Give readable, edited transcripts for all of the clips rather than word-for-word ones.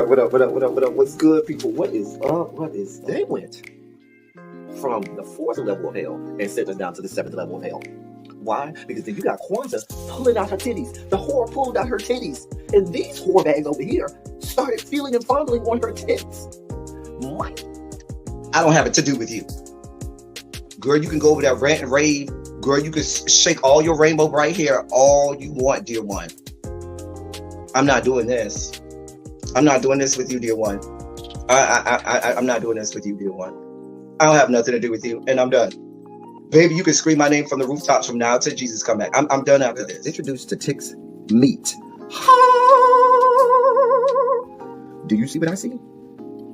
up? What up? What up? What up? What up? What's good, people? What is up? What is? They went from the fourth level of hell and sent us down to the seventh level of hell. Why? Because then you got Kwanzaa pulling out her titties. The whore pulled out her titties, and these whore bags over here started feeling and fondling on her tits. What? I don't have it to do with you. Girl, you can go over there, rant and rave. Girl, you can shake all your rainbow bright hair all you want, dear one. I'm not doing this. I'm not doing this with you, dear one. I'm not doing this with you, dear one. I don't have nothing to do with you, and I'm done. Baby, you can scream my name from the rooftops from now till Jesus come back. I'm done after this. Introduced to Tick's Meat. Do you see what I see?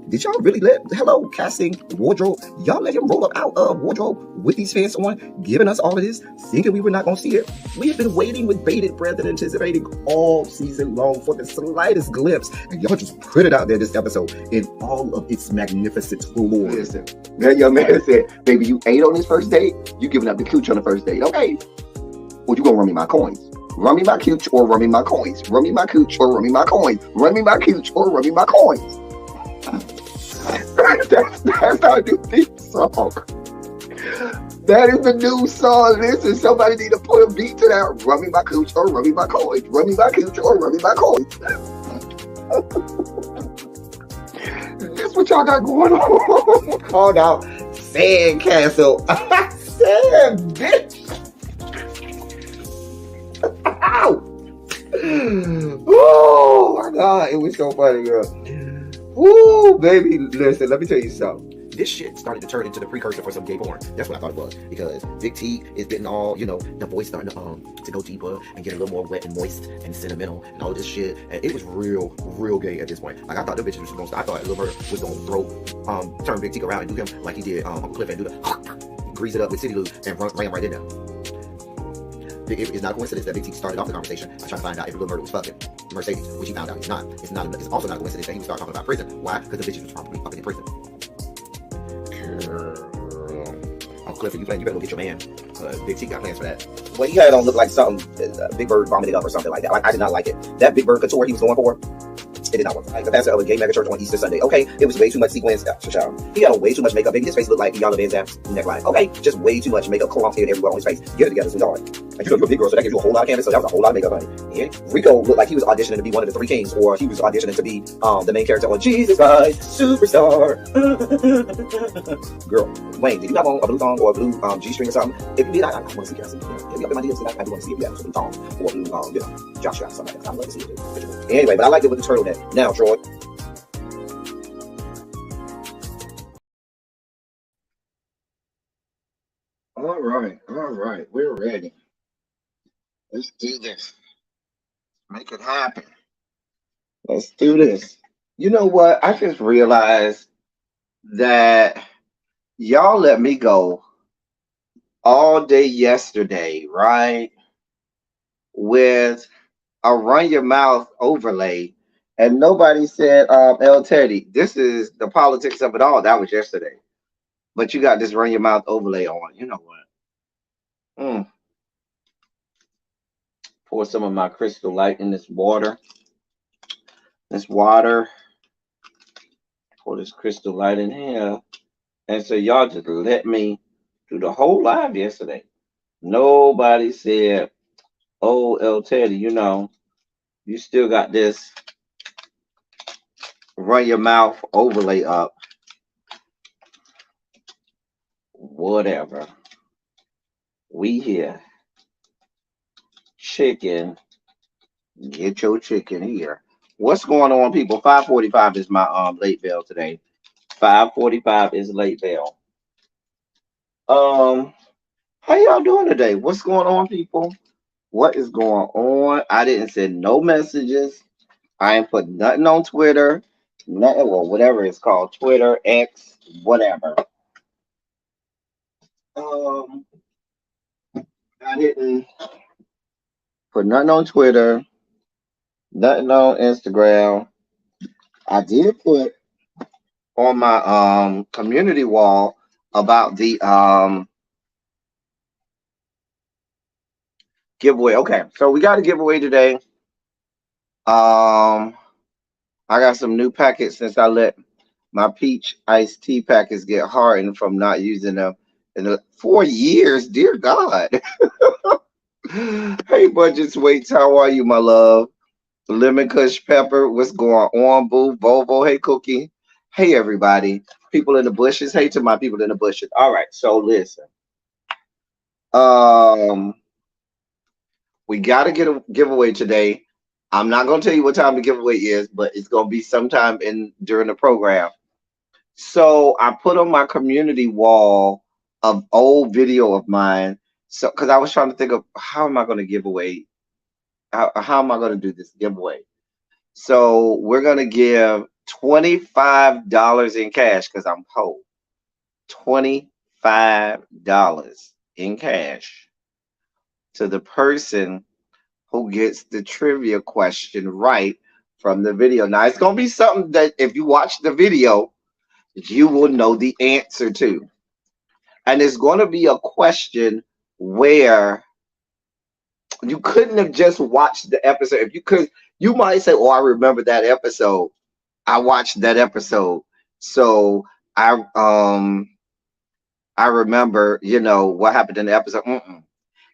Did y'all really hello, casting, wardrobe, y'all let him roll up out of wardrobe with these pants on, giving us all of this, thinking we were not going to see it? We have been waiting with bated breath and anticipating all season long for the slightest glimpse, and y'all just put it out there this episode in all of its magnificent glory. Listen, that young man said, baby, you ate on this first date, you giving up the cooch on the first date, okay? Well, you gonna run me my coins. Run me my cooch or run me my coins. Run me my cooch or run me my coins. Run me my cooch or run me my coins. That's how I do theme song. That is the new song. Listen, somebody need to put a beat to that. Run me my cooch or run me my coins. Run me my cooch or run me my coins. That's what y'all got going on. Called out Sandcastle. Sand, bitch. Ow. Oh my God, it was so funny, girl. Woo, baby, listen, let me tell you something. This shit started to turn into the precursor for some gay porn. That's what I thought it was. Because Big T is getting all, the voice starting to go deeper and get a little more wet and moist and sentimental and all of this shit. And it was real gay at this point. Like, I thought the bitches was going to, I thought Lil Bird was going to turn Big T around and do him like he did Uncle Cliff and do the grease it up with City Lou and ran right in there. It's not a coincidence that Big T started off the conversation by trying to find out if Lil Murder was fucking Mercedes, which he found out he's not. It's also not a coincidence that he would start talking about prison. Why? Because the bitches was probably up in prison. Girl. Uncle Cliff, you better go get your man. Big T got plans for that. Well, he had it on look like something Big Bird vomited up or something like that. Like, I did not like it. That Big Bird couture he was going for, it did not work. Like the pastor of a gay mega church on Easter Sunday. Okay, it was way too much sequins. He had way too much makeup. Baby, his face looked like Yana Van Zap's neckline. Okay, just way too much makeup clumped in everywhere on his face. Get it together, sweetheart. And you're a big girl, so that gives you a whole lot of canvas. So that was a whole lot of makeup, honey. Yeah. Rico looked like he was auditioning to be one of the three kings, or he was auditioning to be the main character on Jesus Christ Superstar. Girl, Wayne, did you have on a blue thong or a blue G-string or something? If you did, I want to see. Can I see? Hit me up in my DMs because I do want to see if you have a blue thong or a blue jock strap or something like that. I'd love to see it too. Anyway, but I liked it with the turtleneck. Now, Troy. All right, we're ready. Let's do this. Make it happen. Let's do this. You know what? I just realized that y'all let me go all day yesterday, right? With a run your mouth overlay. And nobody said, El Teddy, this is the politics of it all. That was yesterday. But you got this run your mouth overlay on. You know what? Pour some of my Crystal Light in this water. Pour this Crystal Light in here. And so y'all just let me do the whole live yesterday. Nobody said, oh, El Teddy, you still got this run your mouth overlay up. Whatever. We here. Chicken. Get your chicken here. What's going on, people? 5:45 is my late bell today. 5:45 is late bell. How y'all doing today? What's going on, people? What is going on? I didn't send no messages. I ain't put nothing on Twitter. Nothing, well, whatever it's called. Twitter, X, whatever. I didn't put nothing on Twitter, nothing on Instagram. I did put on my community wall about the giveaway. Okay, so we got a giveaway today. I'm I got some new packets since I let my peach iced tea packets get hardened from not using them in 4 years. Dear God. Hey, Budget Sweets, how are you, my love? Lemon Kush Pepper, what's going on, boo? Volvo, hey, Cookie. Hey, everybody. People in the bushes. Hey to my people in the bushes. All right, so listen. Um, we got to get a giveaway today. I'm not gonna tell you what time the giveaway is, but it's gonna be sometime in during the program. So I put on my community wall of old video of mine. So because I was trying to think of how am I gonna give away how am I gonna do this giveaway? So we're gonna give $25 in cash because I'm whole. $25 in cash to the person who gets the trivia question right from the video. Now it's gonna be something that if you watch the video, you will know the answer to. And it's gonna be a question where you couldn't have just watched the episode. If you could, you might say, "Oh, I remember that episode. I watched that episode." So I remember, what happened in the episode.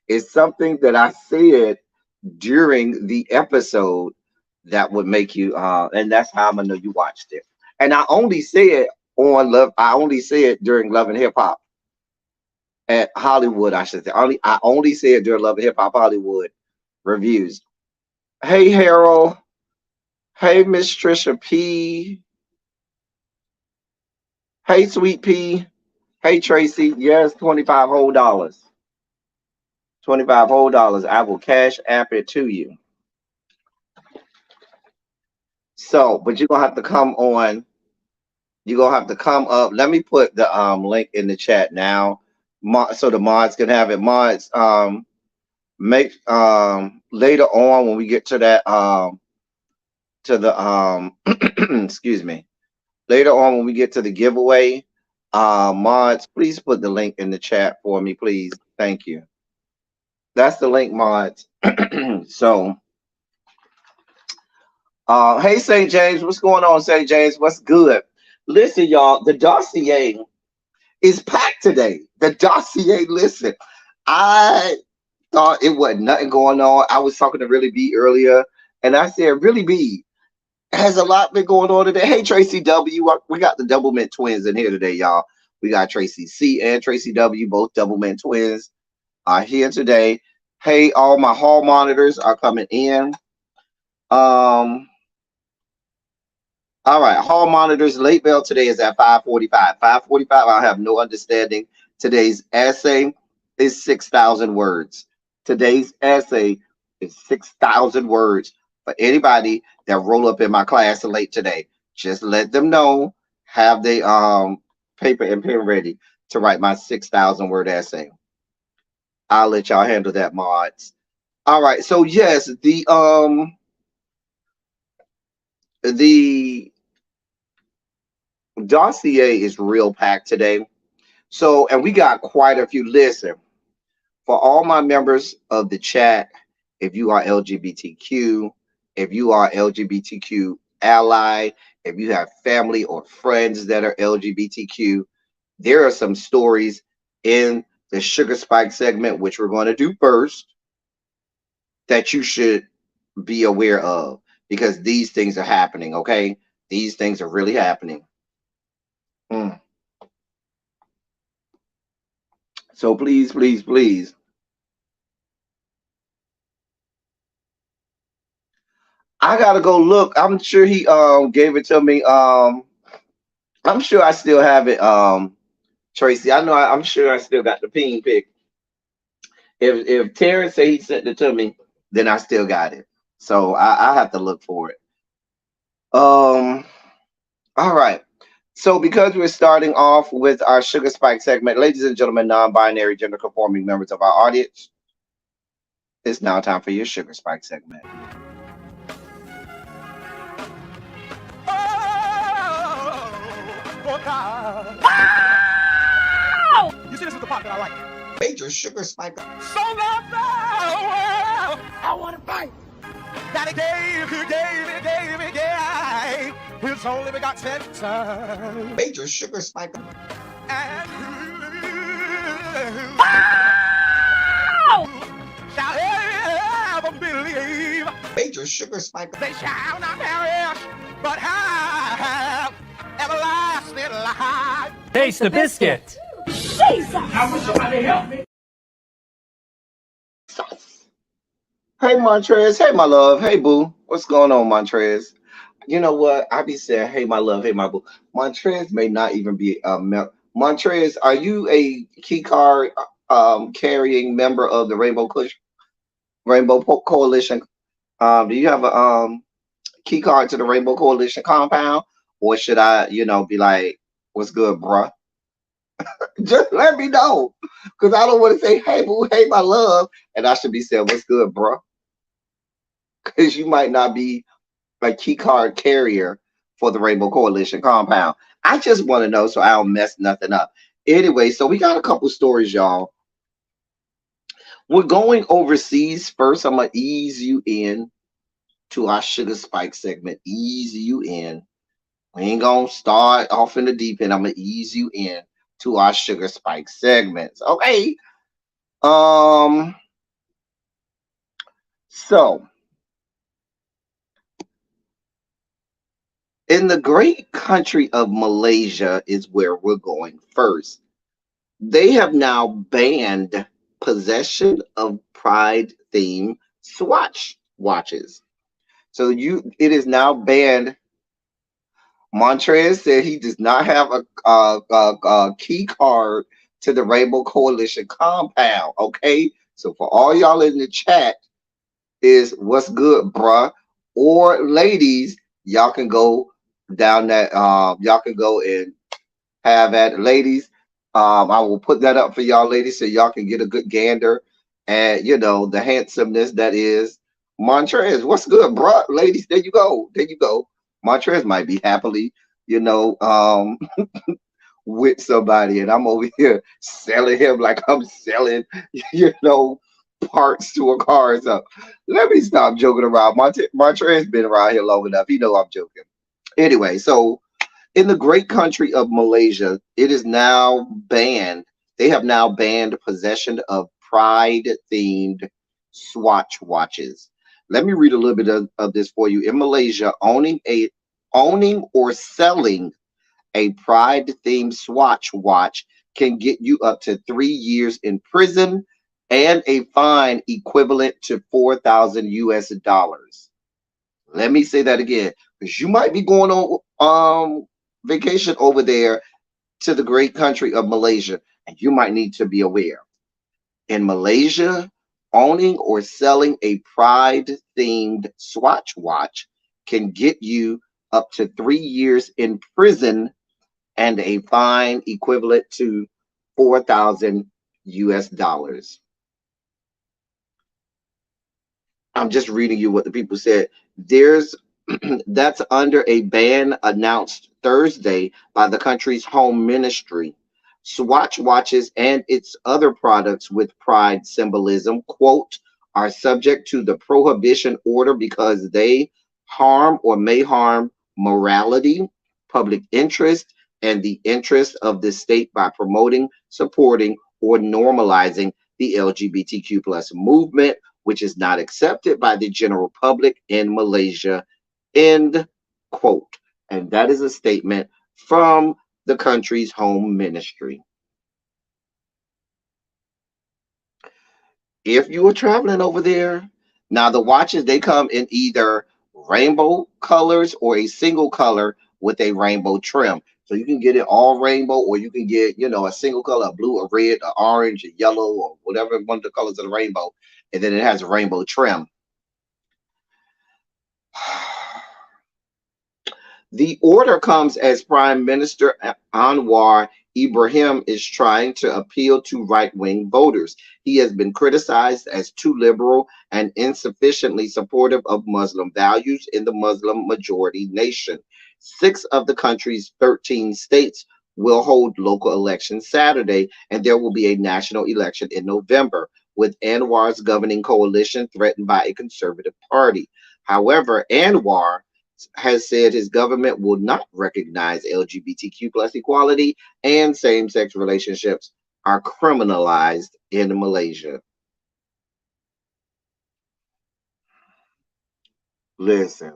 It's something that I said during the episode that would make you and that's how I'm gonna know you watched it. And I only said I only said during Love and Hip Hop at Hollywood, I should say. I only said during Love and Hip Hop Hollywood reviews. Hey Harold. Hey Miss Trisha P. Hey Sweet P. Hey Tracy. Yes, 25 whole dollars. 25 whole dollars. I will cash app it to you. So, but you're gonna have to come on. You're gonna have to come up. Let me put the link in the chat now. So the mods can have it. Mods, make later on when we get to that to the excuse me. Later on when we get to the giveaway, mods, please put the link in the chat for me, please. Thank you. That's the link, mods. So hey St. James, what's going on, St. James? What's good? Listen, y'all, the dossier is packed today. The dossier, listen, I thought it wasn't nothing going on. I was talking to Really B earlier, and I said, Really B, has a lot been going on today. Hey, Tracy W, we got the Double Mint twins in here today, y'all. We got Tracy C and Tracy W, both Double Mint twins, are here today. Hey, all my hall monitors are coming in. All right, hall monitors, late bell today is at 5:45. 5:45, I have no understanding. Today's essay is 6,000 words. Today's essay is 6,000 words. For anybody that roll up in my class late today, just let them know, have they paper and pen ready to write my 6,000 word essay. I'll let y'all handle that, mods. All right, so yes, the dossier is real packed today. So, and we got quite a few. Listen, for all my members of the chat, if you are LGBTQ, if you are LGBTQ ally, if you have family or friends that are LGBTQ, there are some stories in the Sugar Spike segment, which we're going to do first, that you should be aware of, because these things are happening, okay? These things are really happening. So please, please, please. I gotta go look. I'm sure he gave it to me. I'm sure I still have it. Tracy, I know I'm sure I still got the ping pic. If Terrence say he sent it to me, then I still got it. So I have to look for it. All right. So because we're starting off with our Sugar Spike segment, ladies and gentlemen, non-binary, gender-conforming members of our audience, it's now time for your Sugar Spike segment. Wow! You see, this is the part that I like. Major Sugar Spike. So love now, I want to fight. Daddy gave me. his only begotten son. Major sugar spike. And who shall ever believe Major sugar spike. they shall not perish, but have everlasting life. Taste the biscuit. Hey Montrez, hey my love, hey boo. What's going on, Montrez? You know what? I be saying, hey my love, hey my boo. Montrez may not even be Montrez, are you a key card carrying member of the Coalition? Do you have a key card to the Rainbow Coalition compound? Or should I, be like, what's good, bruh? Just let me know. Because I don't want to say, hey boo, hey my love. And I should be saying, what's good, bruh? Because you might not be a key card carrier for the Rainbow Coalition compound. I just want to know so I don't mess nothing up. Anyway, so we got a couple stories, y'all. We're going overseas. First, I'm going to ease you in to our Sugar Spike segment. Ease you in. We ain't going to start off in the deep end. I'm going to ease you in to our Sugar Spike segments. Okay. So, in the great country of Malaysia is where we're going first. They have now banned possession of pride theme Swatch watches. So it is now banned. Montrez said he does not have a key card to the Rainbow Coalition compound. Okay, so for all y'all in the chat, is what's good, bruh, or ladies, y'all can go down that. Y'all can go and have at ladies. I will put that up for y'all ladies so y'all can get a good gander at the handsomeness that is Montrez. What's good, bruh? Ladies, there you go. There you go. Montrez might be happily, with somebody, and I'm over here selling him like I'm selling, parts to a car. So let me stop joking around. Montrez been around here long enough. He know I'm joking. Anyway, so in the great country of Malaysia, it is now banned. They have now banned possession of pride-themed Swatch watches. Let me read a little bit of this for you. In Malaysia, owning or selling a pride-themed Swatch watch can get you up to 3 years in prison and a fine equivalent to 4,000 US dollars. Let me say that again, because you might be going on vacation over there to the great country of Malaysia, and you might need to be aware. In Malaysia, owning or selling a pride-themed Swatch watch can get you up to 3 years in prison and a fine equivalent to 4,000 US dollars. I'm just reading you what the people said. That's under a ban announced Thursday by the country's home ministry. Swatch watches and its other products with pride symbolism, quote, are subject to the prohibition order because they harm or may harm morality, public interest, and the interest of the state by promoting, supporting, or normalizing the LGBTQ plus movement, which is not accepted by the general public in Malaysia, end quote. And that is a statement from the country's home ministry. If you are traveling over there, now the watches, they come in either rainbow colors or a single color with a rainbow trim. So you can get it all rainbow, or you can get, a single color, a blue, a red, a orange, a yellow, or whatever one of the colors of the rainbow. And then it has a rainbow trim. The order comes as Prime Minister Anwar Ibrahim is trying to appeal to right-wing voters. He has been criticized as too liberal and insufficiently supportive of Muslim values in the Muslim majority nation. 6 of the country's 13 states will hold local elections Saturday, and there will be a national election in November, with Anwar's governing coalition threatened by a conservative party. However, Anwar has said his government will not recognize LGBTQ plus equality and same-sex relationships are criminalized in Malaysia. Listen,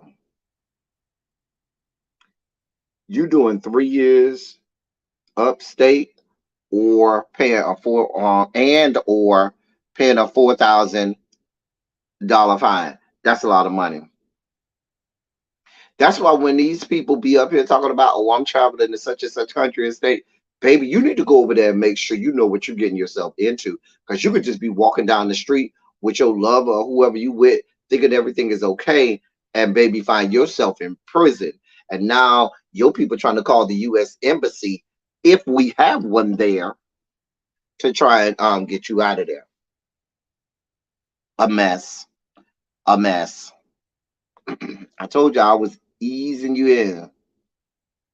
you doing 3 years upstate or paying a $4,000 fine. That's a lot of money. That's why when these people be up here talking about, oh, I'm traveling to such and such country and state, baby, you need to go over there and make sure you know what you're getting yourself into. Because you could just be walking down the street with your lover or whoever you with, thinking everything is okay, and baby, find yourself in prison. And now your people trying to call the U.S. Embassy, if we have one there, to try and get you out of there. A mess. A mess. I told you I was easing you in.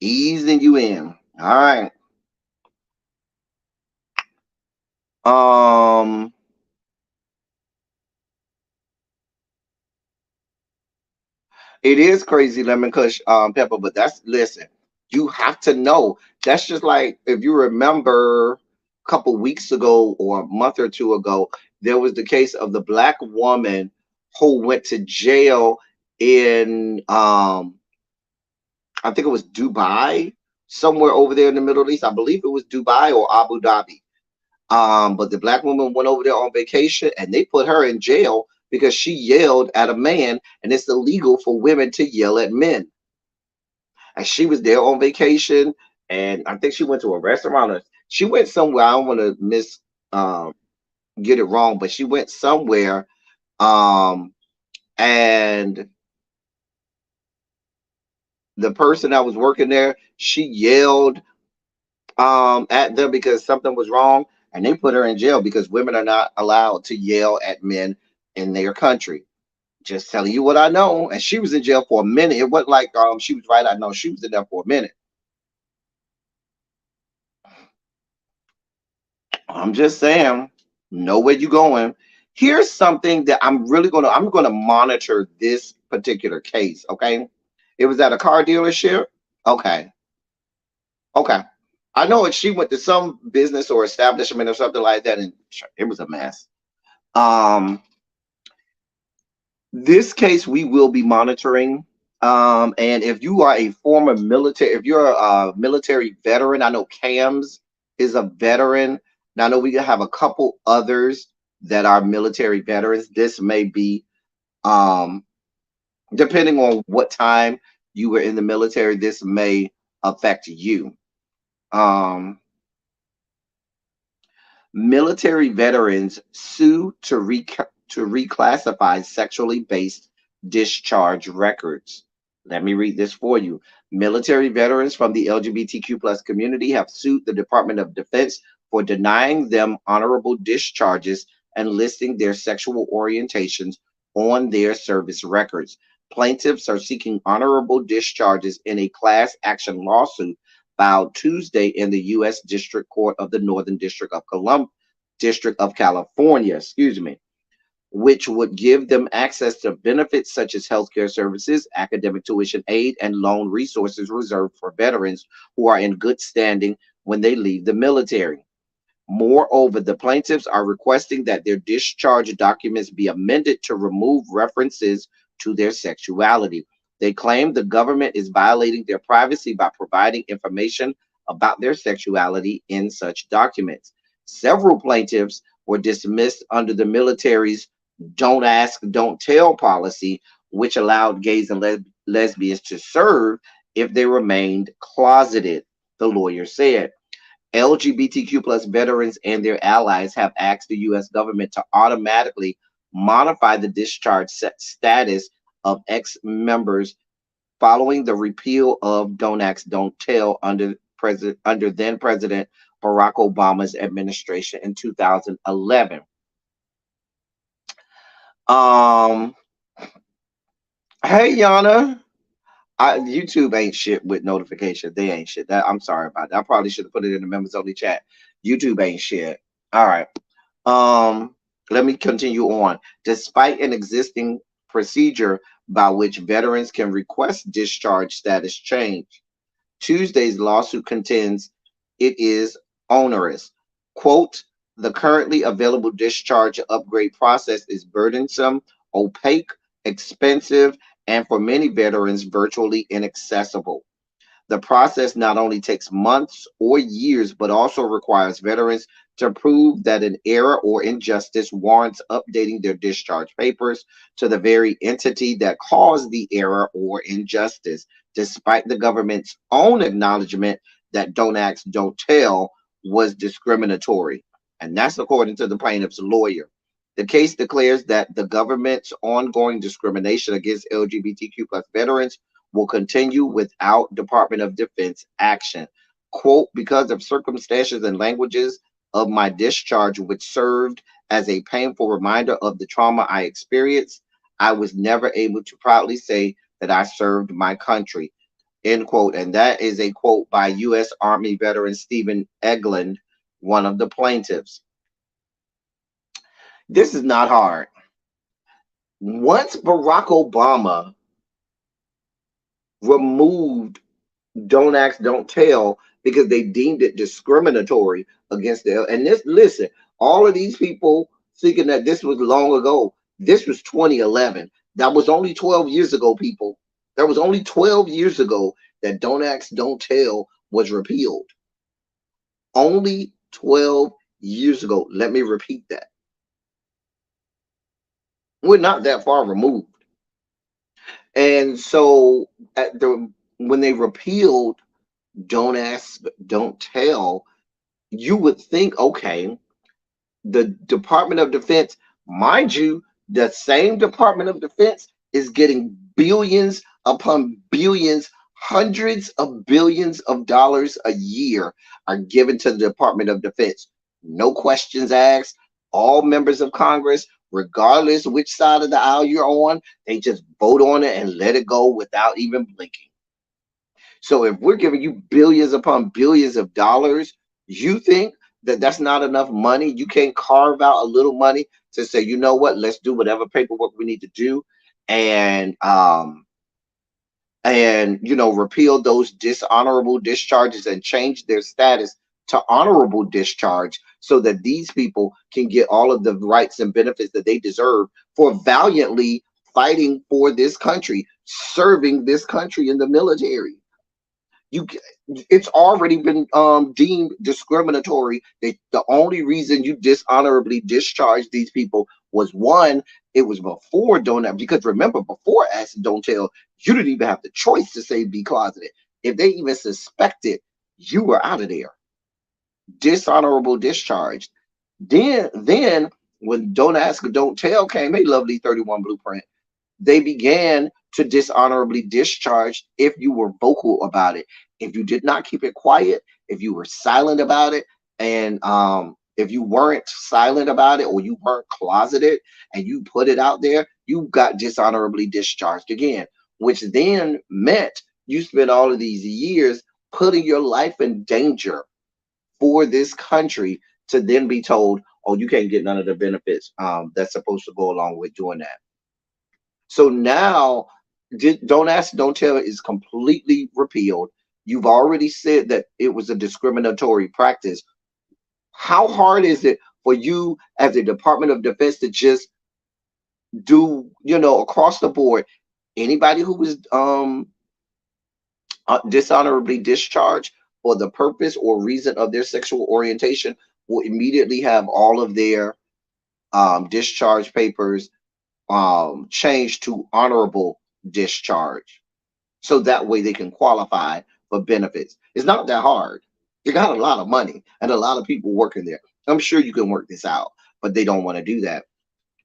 Easing you in. All right. Um, it is crazy, lemon kush pepper, but that's listen, you have to know. That's just like if you remember a couple weeks ago or a month or two ago, there was the case of the black woman who went to jail in I think it was Dubai, somewhere over there in the Middle East. I believe it was Dubai or Abu Dhabi. But the black woman went over there on vacation and they put her in jail because she yelled at a man, and it's illegal for women to yell at men. And she was there on vacation, and I think she went to a restaurant or she went somewhere. I don't want to um get it wrong, but she went somewhere. Um and the person that was working there, she yelled at them because something was wrong, and they put her in jail because women are not allowed to yell at men in their country. Just telling you what I know. And she was in jail for a minute. It wasn't like she was right. I know she was in there for a minute. I'm just saying, know where you going. Here's something that I'm gonna monitor this particular case. Okay. It was at a car dealership. Okay. Okay. I know it she went to some business or establishment or something like that, and it was a mess. Um This case we will be monitoring. And if you are a former military, if you're a military veteran, I know Cams is a veteran. Now I know we have a couple others that are military veterans. This may be, um, depending on what time you were in the military, this may affect you. Um, Military veterans sue to reclassify sexually based discharge records. Let me read this for you. Military veterans from the LGBTQ plus community have sued the Department of Defense for denying them honorable discharges and listing their sexual orientations on their service records. Plaintiffs are seeking honorable discharges in a class action lawsuit filed Tuesday in the U.S. District Court of the Northern District of California, excuse me, which would give them access to benefits such as healthcare services, academic tuition aid, and loan resources reserved for veterans who are in good standing when they leave the military. Moreover, the plaintiffs are requesting that their discharge documents be amended to remove references to their sexuality. They claim the government is violating their privacy by providing information about their sexuality in such documents. Several plaintiffs were dismissed under the military's don't ask, don't tell policy, which allowed gays and lesbians to serve if they remained closeted, the lawyer said. LGBTQ plus veterans and their allies have asked the U.S. government to automatically modify the discharge status of ex-members following the repeal of Don't Ask, Don't Tell under then President Barack Obama's administration in 2011. Um, hey Yana, YouTube ain't shit with notifications. They ain't shit. That I'm sorry about that. I probably should have put it in the members only chat. YouTube ain't shit. All right. Um, Let me continue on. Despite an existing procedure by which veterans can request discharge status change. Tuesday's lawsuit contends it is onerous. Quote, the currently available discharge upgrade process is burdensome, opaque, expensive, and for many veterans, virtually inaccessible. The process not only takes months or years, but also requires veterans to prove that an error or injustice warrants updating their discharge papers to the very entity that caused the error or injustice, despite the government's own acknowledgement that Don't Ask, Don't Tell was discriminatory. And that's according to the plaintiff's lawyer. The case declares that the government's ongoing discrimination against LGBTQ plus veterans will continue without Department of Defense action. Quote, because of circumstances and languages of my discharge, which served as a painful reminder of the trauma I experienced, I was never able to proudly say that I served my country. End quote. And that is a quote by U.S. Army veteran Stephen Eglin, one of the plaintiffs. This is not hard. Once Barack Obama removed Don't Ask, Don't Tell because they deemed it discriminatory against the, and this, listen, all of these people thinking that this was long ago. This was 2011. That was only 12 years ago, people. That was only 12 years ago that Don't Ask, Don't Tell was repealed. Only 12 years ago. Let me repeat that. We're not that far removed. And so when they repealed Don't Ask, Don't Tell, you would think, okay, the Department of Defense, mind you, the same Department of Defense is getting billions upon billions, hundreds of billions of dollars a year are given to the Department of Defense. No questions asked. All members of Congress, regardless which side of the aisle you're on, they just vote on it and let it go without even blinking. So if we're giving you billions upon billions of dollars, you think that that's not enough money? You can't carve out a little money to say, you know what, let's do whatever paperwork we need to do and repeal those dishonorable discharges and change their status to honorable discharge so that these people can get all of the rights and benefits that they deserve for valiantly fighting for this country, serving this country in the military. It's already been deemed discriminatory. The only reason you dishonorably discharged these people was, one, it was before Don't Ask, because remember, before Ask Don't Tell, you didn't even have the choice to say be closeted. If they even suspected, you were out of there. Dishonorable discharge. Then when Don't Ask, Don't Tell came, hey, lovely 31 blueprint, they began to dishonorably discharge if you were vocal about it. If you did not keep it quiet, if you were silent about it, and if you weren't silent about it or you weren't closeted and you put it out there, you got dishonorably discharged again, which then meant you spent all of these years putting your life in danger for this country to then be told, oh, you can't get none of the benefits that's supposed to go along with doing that. So now, Don't Ask, Don't Tell is completely repealed. You've already said that it was a discriminatory practice. How hard is it for you as a Department of Defense to just do, across the board, anybody who was dishonorably discharged for the purpose or reason of their sexual orientation will immediately have all of their discharge papers changed to honorable discharge, so that way they can qualify for benefits. It's not that hard. You got a lot of money and a lot of people working there. I'm sure you can work this out, but they don't want to do that.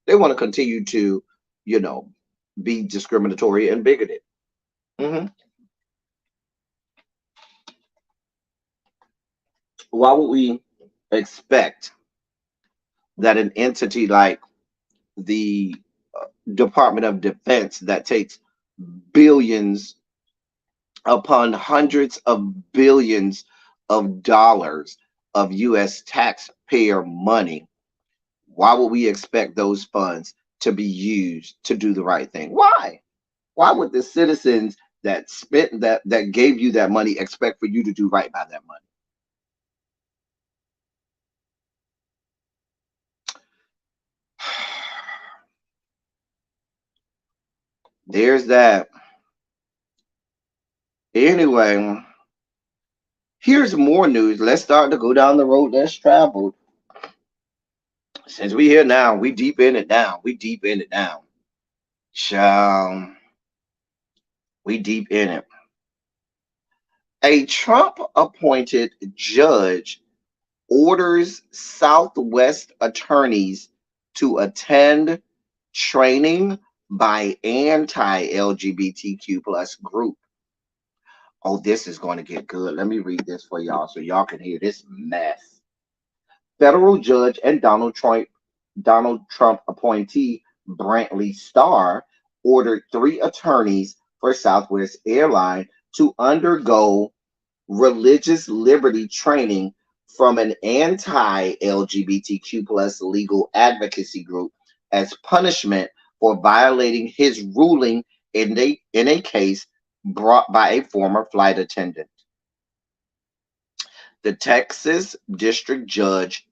They want to continue to, be discriminatory and bigoted. Why would we expect that an entity like the Department of Defense that takes billions upon hundreds of billions of dollars of U.S. taxpayer money, why would we expect those funds to be used to do the right thing. Why? Why would the citizens that spent that gave you that money expect for you to do right by that money? There's that. Anyway, here's more news. Let's start to go down the road less traveled. Since we here now, we deep in it now. We deep in it now. Shall we deep in it? A Trump appointed judge orders Southwest attorneys to attend training by anti-LGBTQ plus group. Oh, this is going to get good. Let me read this for y'all so y'all can hear this mess. Federal judge and Donald Trump appointee Brantley Starr ordered 3 attorneys for Southwest Airlines to undergo religious liberty training from an anti-LGBTQ plus legal advocacy group as punishment for violating his ruling in a case brought by a former flight attendant. The Texas district judge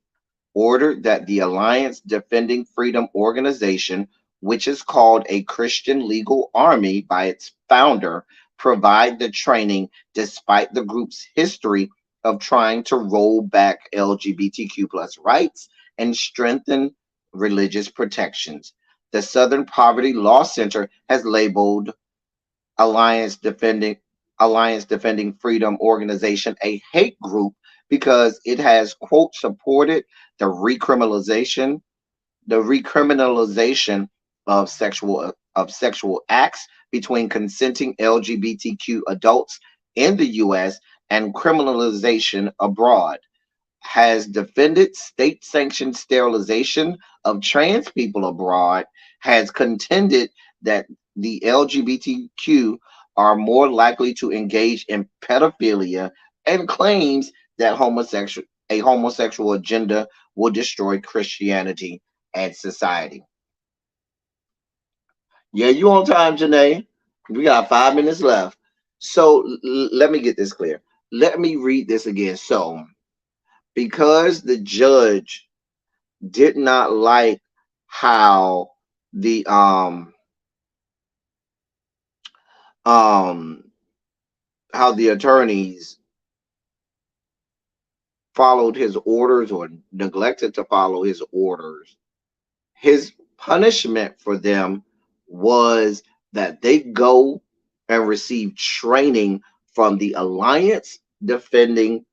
ordered that the Alliance Defending Freedom organization, which is called a Christian legal army by its founder, provide the training despite the group's history of trying to roll back LGBTQ plus rights and strengthen religious protections. The Southern Poverty Law Center has labeled Alliance Defending Freedom organization a hate group because it has, quote, supported the recriminalization of sexual acts between consenting LGBTQ adults in the U.S. and criminalization abroad, has defended state-sanctioned sterilization of trans people abroad, has contended that the LGBTQ are more likely to engage in pedophilia, and claims that a homosexual agenda will destroy Christianity and society. Yeah, you on time, Janae. We got 5 minutes left. So let me get this clear. Let me read this again. So, because the judge did not like how the how the attorneys followed his orders or neglected to follow his orders, his punishment for them was that they go and receive training from the Alliance Defending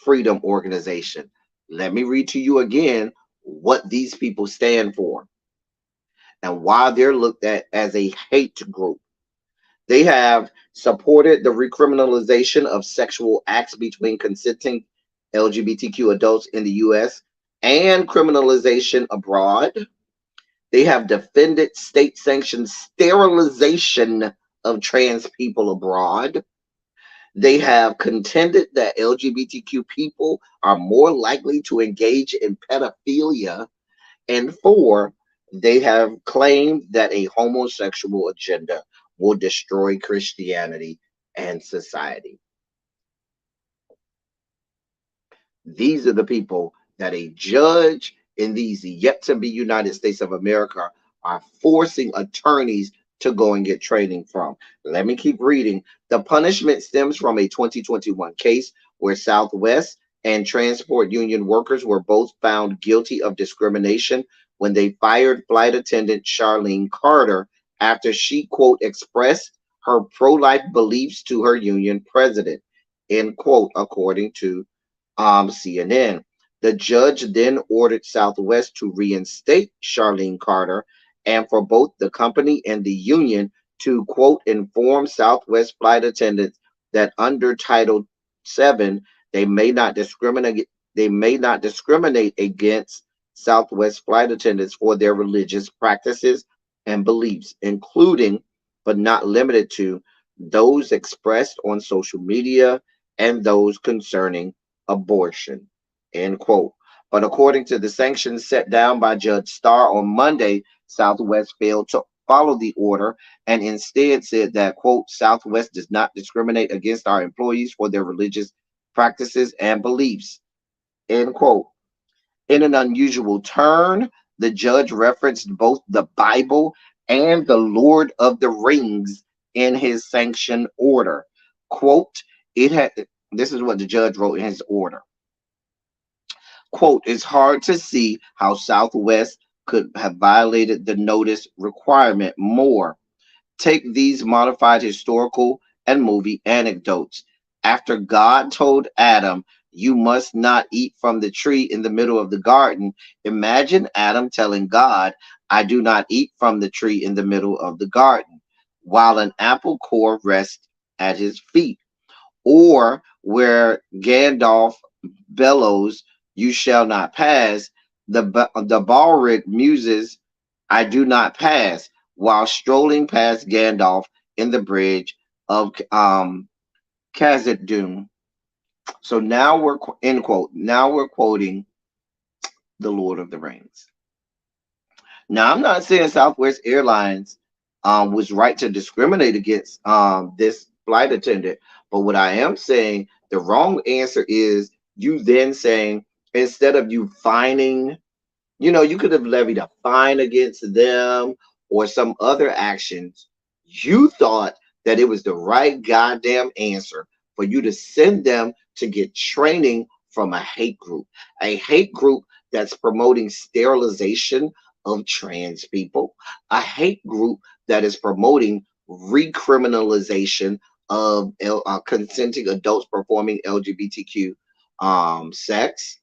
Freedom organization. Let me read to you again what these people stand for and why they're looked at as a hate group. They have supported the recriminalization of sexual acts between consenting LGBTQ adults in the U.S. and criminalization abroad. They have defended state-sanctioned sterilization of trans people abroad. They have contended that LGBTQ people are more likely to engage in pedophilia. And 4, they have claimed that a homosexual agenda will destroy Christianity and society. These are the people that a judge in these yet to be United States of America are forcing attorneys to go and get training from. Let me keep reading. The punishment stems from a 2021 case where Southwest and transport union workers were both found guilty of discrimination when they fired flight attendant Charlene Carter after she, quote, expressed her pro-life beliefs to her union president, end quote, according to CNN. The judge then ordered Southwest to reinstate Charlene Carter and for both the company and the union to, quote, inform Southwest flight attendants that under Title VII, they may not discriminate against Southwest flight attendants for their religious practices and beliefs, including but not limited to those expressed on social media and those concerning abortion, end quote. But according to the sanctions set down by Judge Starr on Monday, Southwest failed to follow the order and instead said that, quote, Southwest does not discriminate against our employees for their religious practices and beliefs, end quote. In an unusual turn, the judge referenced both the Bible and the Lord of the Rings in his sanction order. Quote, it had this is what the judge wrote in his order. Quote, it's hard to see how Southwest could have violated the notice requirement more. Take these modified historical and movie anecdotes. After God told Adam, you must not eat from the tree in the middle of the garden, imagine Adam telling God, I do not eat from the tree in the middle of the garden, while an apple core rests at his feet. Or where Gandalf bellows, you shall not pass, the Balric muses, I do not pass, while strolling past Gandalf in the bridge of Khazad-dûm. So now we're end quote. Now we're quoting the Lord of the Rings. Now I'm not saying Southwest Airlines was right to discriminate against this flight attendant, but what I am saying, the wrong answer is you then saying instead of you fining, you could have levied a fine against them or some other actions. You thought that it was the right goddamn answer for you to send them to get training from a hate group that's promoting sterilization of trans people, a hate group that is promoting recriminalization of consenting adults performing LGBTQ sex.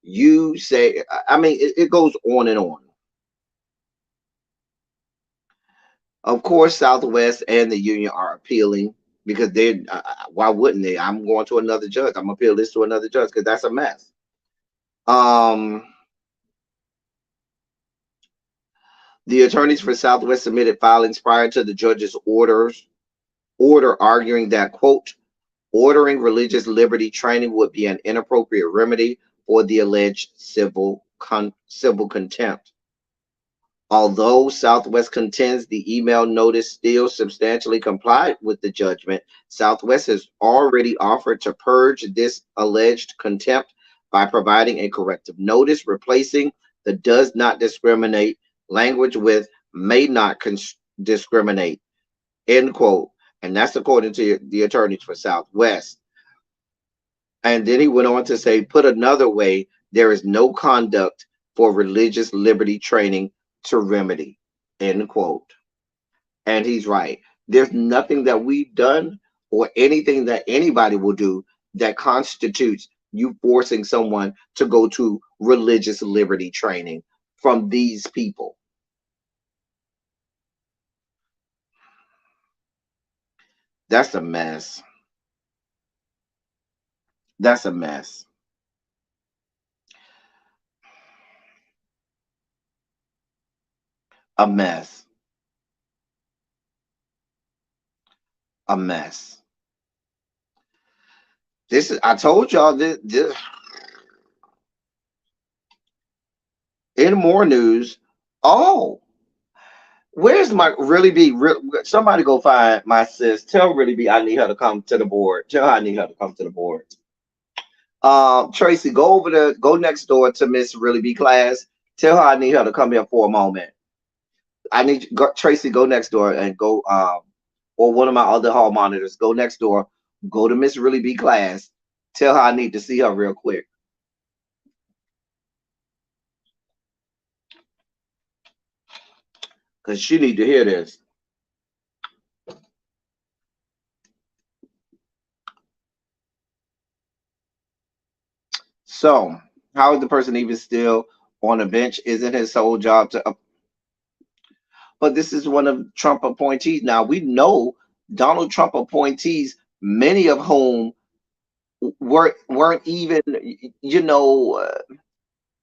You say, I mean, it goes on and on. Of course, Southwest and the union are appealing because they. Why wouldn't they? I'm going to another judge. I'm gonna appeal this to another judge because that's a mess. The attorneys for Southwest submitted filings prior to the judge's order arguing that, quote, ordering religious liberty training would be an inappropriate remedy for the alleged civil contempt. Although Southwest contends the email notice still substantially complied with the judgment, Southwest has already offered to purge this alleged contempt by providing a corrective notice, replacing the does not discriminate language with may not discriminate, end quote. And that's according to the attorneys for Southwest. And then he went on to say, put another way, there is no conduct for religious liberty training to remedy, end quote. And he's right. There's nothing that we've done or anything that anybody will do that constitutes you forcing someone to go to religious liberty training from these people. That's a mess. That's a mess. A mess. A mess. This is, I told y'all this in more news. Oh, where's my really be? Somebody go find my sis. Tell really be I need her to come to the board. Tell her I need her to come to the board. Tracy, go next door to Miss Really Be class. Tell her I need her to come here for a moment. I need Tracy, go next door and go or one of my other hall monitors, go next door, go to Miss Really Be class. Tell her I need to see her real quick. Because she need to hear this. So, how is the person even still on the bench? Isn't his sole job to? But this is one of Trump appointees. Now we know Donald Trump appointees, many of whom weren't even,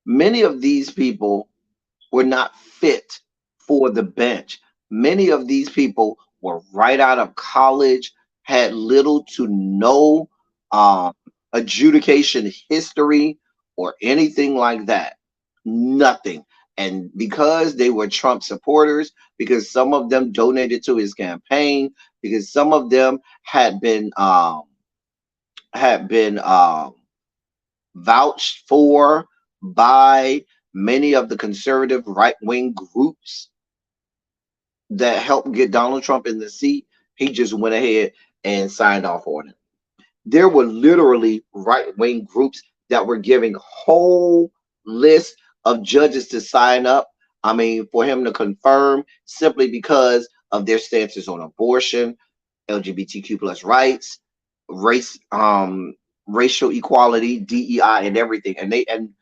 many of these people were not fit for the bench. Many of these people were right out of college, had little to no adjudication history or anything like that. Nothing. And because they were Trump supporters, because some of them donated to his campaign, because some of them had been vouched for by many of the conservative right wing groups that helped get Donald Trump in the seat, he just went ahead and signed off on it. There were literally right wing groups that were giving whole lists of judges to sign up. I mean, for him to confirm simply because of their stances on abortion, LGBTQ plus rights, race, racial equality, DEI, and everything. And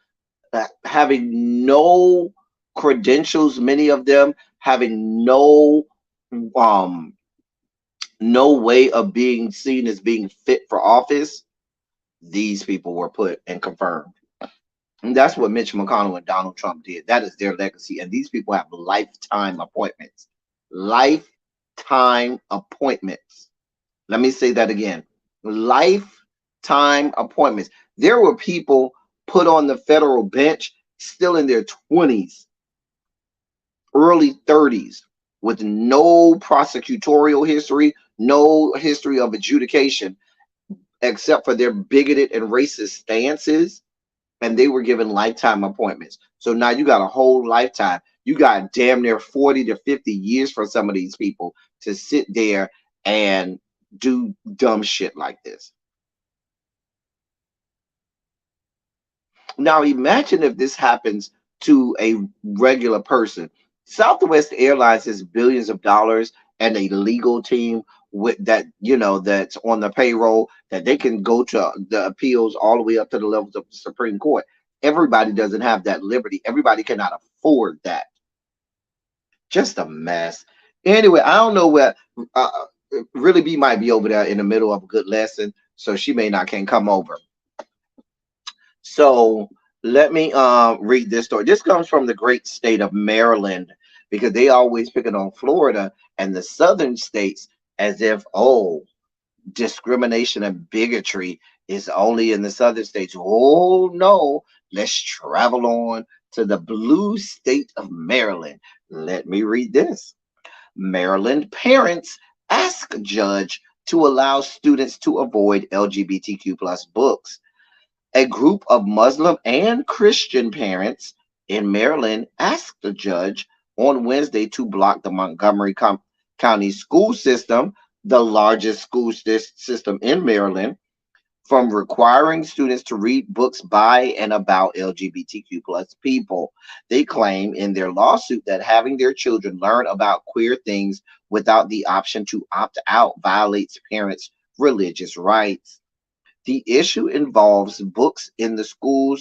having no credentials, many of them having um no way of being seen as being fit for office, these people were put and confirmed. And that's what Mitch McConnell and Donald Trump did. That is their legacy. And these people have lifetime appointments. Lifetime appointments. Let me say that again. Lifetime appointments. There were people put on the federal bench still in their 20s, early 30s, with no prosecutorial history, no history of adjudication, except for their bigoted and racist stances, and they were given lifetime appointments. So now you got a whole lifetime. You got damn near 40 to 50 years for some of these people to sit there and do dumb shit like this. Now imagine if this happens to a regular person. Southwest Airlines has billions of dollars and a legal team with that, that's on the payroll that they can go to the appeals all the way up to the levels of the Supreme Court. Everybody doesn't have that liberty. Everybody cannot afford that. Just a mess. Anyway, I don't know where Really B might be over there in the middle of a good lesson, so she may not can come over. So let me read this story. This comes from the great state of Maryland, because they always pick it on Florida and the southern states as if, oh, discrimination and bigotry is only in the southern states. Oh no, let's travel on to the blue state of Maryland. Let me read this. Maryland parents ask judge to allow students to avoid LGBTQ plus books. A group of Muslim and Christian parents in Maryland asked the judge on Wednesday to block the Montgomery County school system, the largest school system in Maryland, from requiring students to read books by and about LGBTQ plus people. They claim in their lawsuit that having their children learn about queer things without the option to opt out violates parents' religious rights. The issue involves books in the school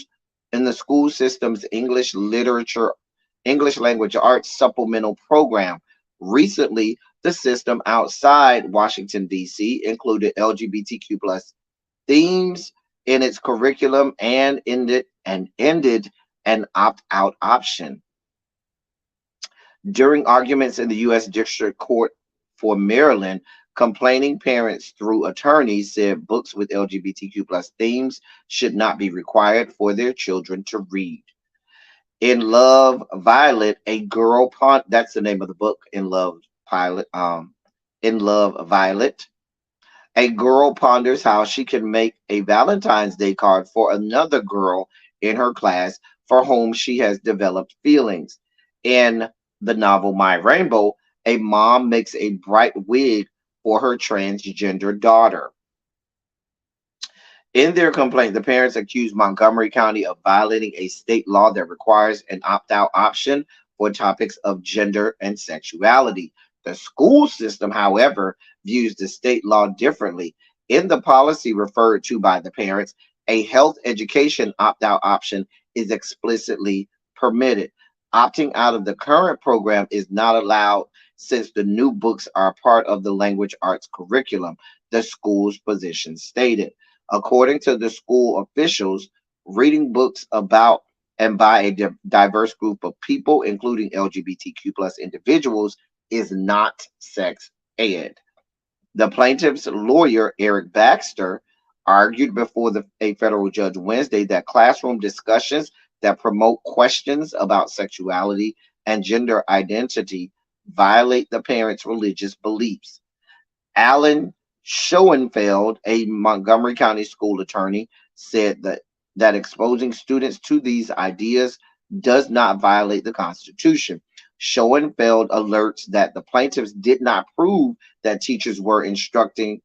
system's English language arts supplemental program. Recently, the system outside Washington, D.C. included LGBTQ plus themes in its curriculum and ended an opt-out option. During arguments in the U.S. District Court for Maryland, complaining parents through attorneys said books with LGBTQ plus themes should not be required for their children to read. In Love, Violet, a girl that's the name of the book. In Love, Violet. A girl ponders how she can make a Valentine's Day card for another girl in her class for whom she has developed feelings. In the novel My Rainbow, a mom makes a bright wig for her transgender daughter. In their complaint, the parents accused Montgomery County of violating a state law that requires an opt-out option for topics of gender and sexuality. The school system, however, views the state law differently. In the policy referred to by the parents, a health education opt-out option is explicitly permitted. Opting out of the current program is not allowed since the new books are part of the language arts curriculum, the school's position stated. According to the school officials, reading books about and by a diverse group of people, including LGBTQ plus individuals, is not sex ed. The plaintiff's lawyer, Eric Baxter, argued before a federal judge Wednesday that classroom discussions that promote questions about sexuality and gender identity violate the parents' religious beliefs. Alan Schoenfeld, a Montgomery County school attorney, said that exposing students to these ideas does not violate the Constitution. Schoenfeld alerts that the plaintiffs did not prove that teachers were instructed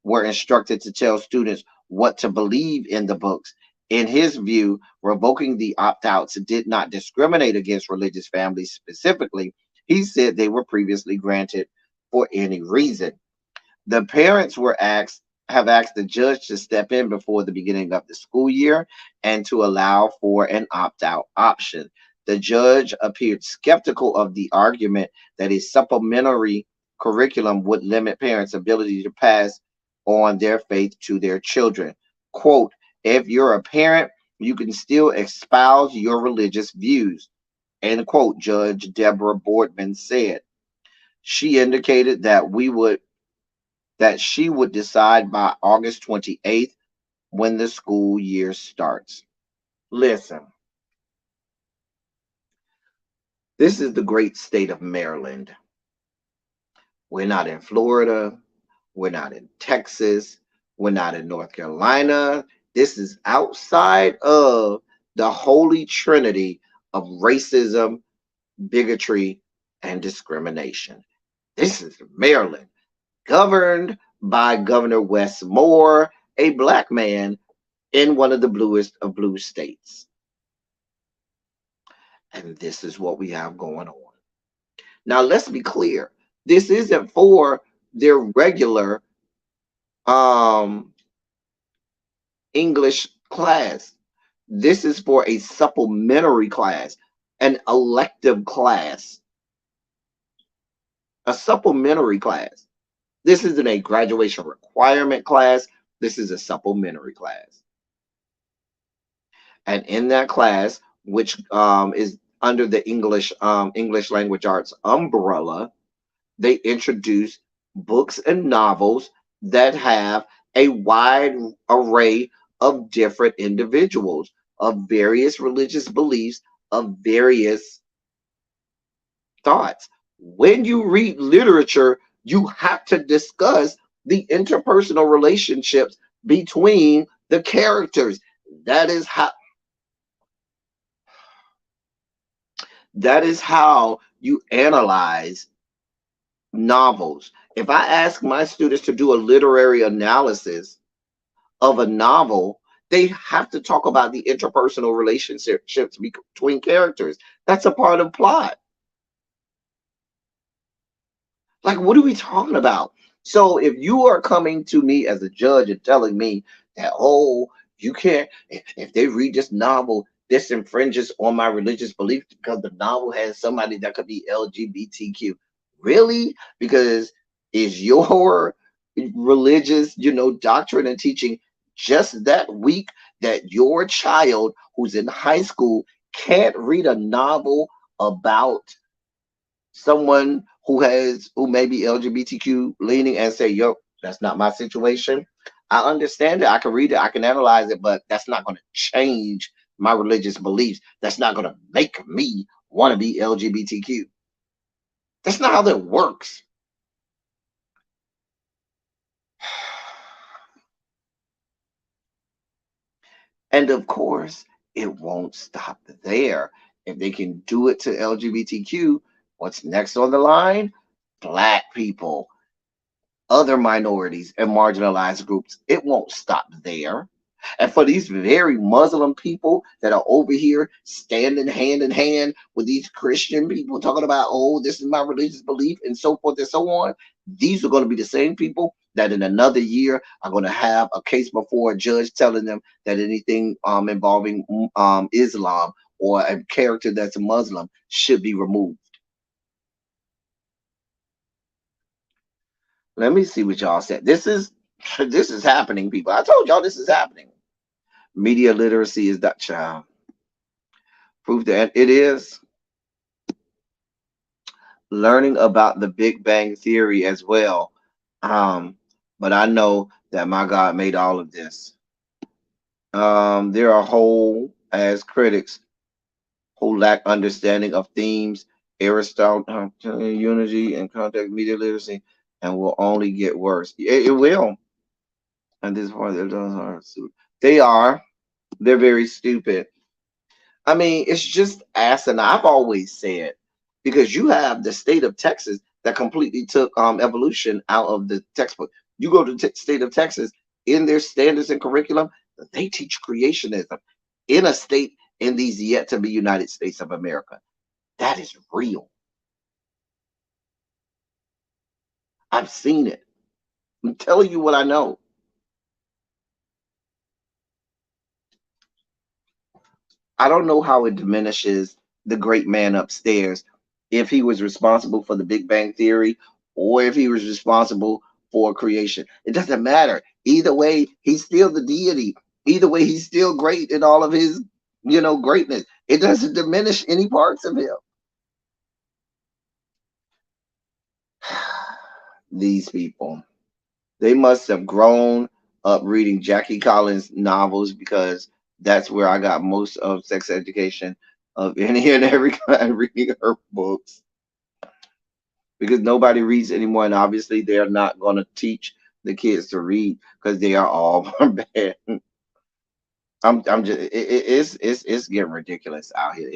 to tell students what to believe in the books. In his view, revoking the opt-outs did not discriminate against religious families specifically. He said they were previously granted for any reason. The parents have asked the judge to step in before the beginning of the school year and to allow for an opt-out option. The judge appeared skeptical of the argument that a supplementary curriculum would limit parents' ability to pass on their faith to their children. Quote, if you're a parent, you can still espouse your religious views, end quote, Judge Deborah Boardman said. She indicated that she would decide by August 28th when the school year starts. Listen, this is the great state of Maryland. We're not in Florida. We're not in Texas. We're not in North Carolina. This is outside of the holy trinity of racism, bigotry, and discrimination. This is Maryland, governed by Governor Wes Moore, a black man in one of the bluest of blue states. And this is what we have going on. Now, let's be clear. This isn't for their regular English class. This is for a supplementary class, an elective class, a supplementary class. This isn't a graduation requirement class. This is a supplementary class. And in that class, which is under the English language arts umbrella, they introduce books and novels that have a wide array of different individuals, of various religious beliefs, of various thoughts. When you read literature, you have to discuss the interpersonal relationships between the characters. That is how you analyze novels. If I ask my students to do a literary analysis of a novel, they have to talk about the interpersonal relationships between characters. That's a part of plot. Like, what are we talking about? So if you are coming to me as a judge and telling me that, oh, you can't, if they read this novel, this infringes on my religious belief because the novel has somebody that could be LGBTQ. Really? Because is your religious, doctrine and teaching just that weak that your child who's in high school can't read a novel about someone who may be LGBTQ leaning and say, yo, that's not my situation? I understand it. I can read it. I can analyze it, but that's not going to change my religious beliefs. That's not going to make me want to be LGBTQ. That's not how that works. And of course, it won't stop there. If they can do it to LGBTQ, what's next on the line? Black people, other minorities, and marginalized groups. It won't stop there. And for these very Muslim people that are over here standing hand in hand with these Christian people talking about, oh, this is my religious belief and so forth and so on, these are going to be the same people that in another year are going to have a case before a judge telling them that anything involving Islam or a character that's a Muslim should be removed. Let me see what y'all said. This is happening, people. I told y'all this is happening. Media literacy is that child. Proof that it is. Learning about the Big Bang Theory as well. But I know that my God made all of this. There are whole as critics who lack understanding of themes, Aristotle, unity, and context media literacy, and will only get worse. It will. And this part, they are. They're very stupid. I mean, it's just asinine. I've always said because you have the state of Texas that completely took evolution out of the textbook. You go to the state of Texas in their standards and curriculum, they teach creationism in a state in these yet to be United States of America. That is real. I've seen it. I'm telling you what I know. I don't know how it diminishes the great man upstairs if he was responsible for the Big Bang Theory or if he was responsible for creation. It doesn't matter. Either way, he's still the deity. Either way, he's still great in all of his, greatness. It doesn't diminish any parts of him. These people, they must have grown up reading Jackie Collins novels because that's where I got most of sex education of any and every kind reading her books because nobody reads anymore, and obviously they are not going to teach the kids to read because they are all bad. I'm just it's getting ridiculous out here.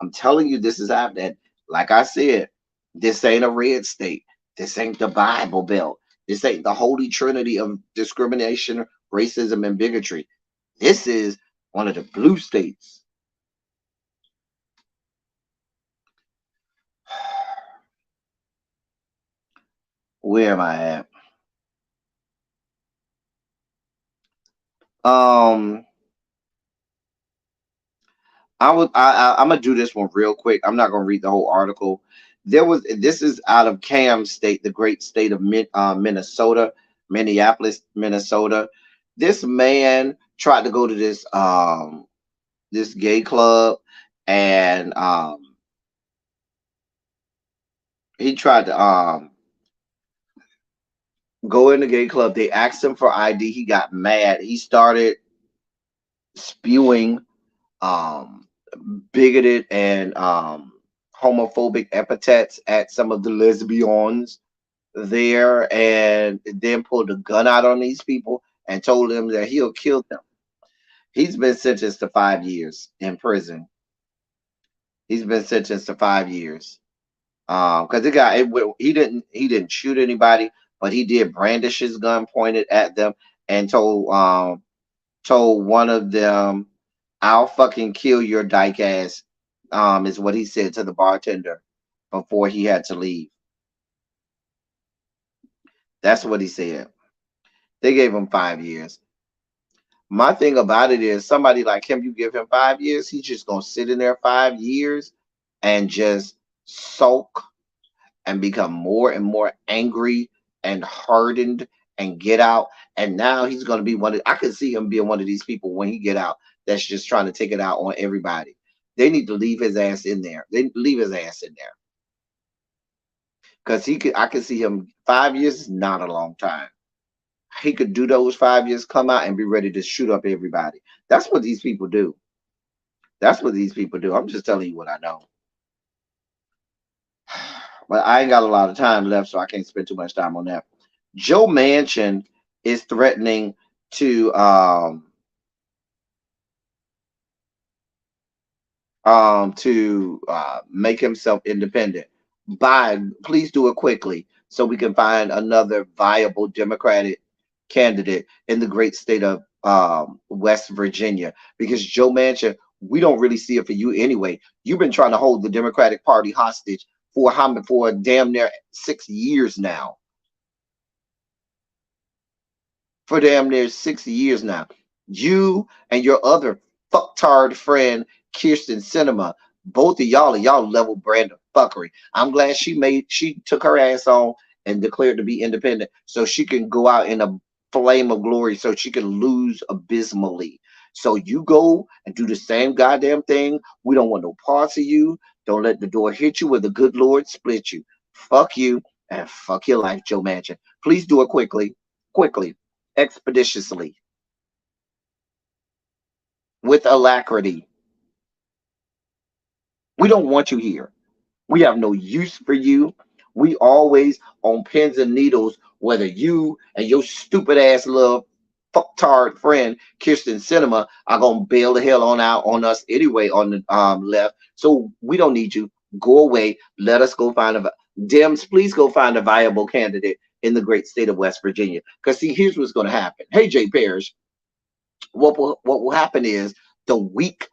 I'm telling you, this is happening. Like I said, this ain't a red state. This ain't the Bible Belt. This ain't the holy trinity of discrimination, racism, and bigotry. This is one of the blue states. Where am I at? Um, I'm gonna do this one real quick. I'm not gonna read the whole article. This is out of Cam State, the great state of Minnesota, Minneapolis, Minnesota. This man tried to go to this gay club, and he tried to go in the gay club. They asked him for ID. He got mad. He started spewing um, bigoted and homophobic epithets at some of the lesbians there, and then pulled a gun out on these people and told them that he'll kill them. He's been sentenced to 5 years in prison. He's been sentenced to 5 years because he didn't shoot anybody, but he did brandish his gun pointed at them and told one of them, "I'll fucking kill your dyke ass," is what he said to the bartender before he had to leave. That's what he said. They gave him 5 years. My thing about it is somebody like him, you give him 5 years, he's just gonna sit in there 5 years and just sulk and become more and more angry and hardened and get out. And now he's gonna be I can see him being one of these people when he get out that's just trying to take it out on everybody. They need to leave his ass in there. They leave his ass in there. Because I could see him 5 years is not a long time. He could do those 5 years, come out and be ready to shoot up everybody. That's what these people do. That's what these people do. I'm just telling you what I know. But I ain't got a lot of time left, so I can't spend too much time on that. Joe Manchin is threatening to make himself independent. Please do it quickly so we can find another viable Democratic candidate in the great state of West Virginia. Because Joe Manchin, we don't really see it for you anyway. You've been trying to hold the Democratic Party hostage for damn near 6 years now. For damn near 6 years now. You and your other fucktard friend Kirsten Sinema, both of y'all level brand of fuckery. I'm glad she took her ass on and declared to be independent so she can go out in a flame of glory so she can lose abysmally. So you go and do the same goddamn thing. We don't want no parts of you. Don't let the door hit you where the good Lord split you. Fuck you and fuck your life, Joe Manchin. Please do it quickly. Quickly. expeditiously, with alacrity. We don't want you here. We have no use for you. We always on pins and needles, whether you and your stupid ass little fucktard friend Kirsten Cinema are gonna bail the hell on out on us anyway on the left. So we don't need you. Go away. Let us go find a Dems, please go find a viable candidate in the great state of West Virginia. Because see, here's what's gonna happen. Hey Jay Parrish, what will happen is the weak,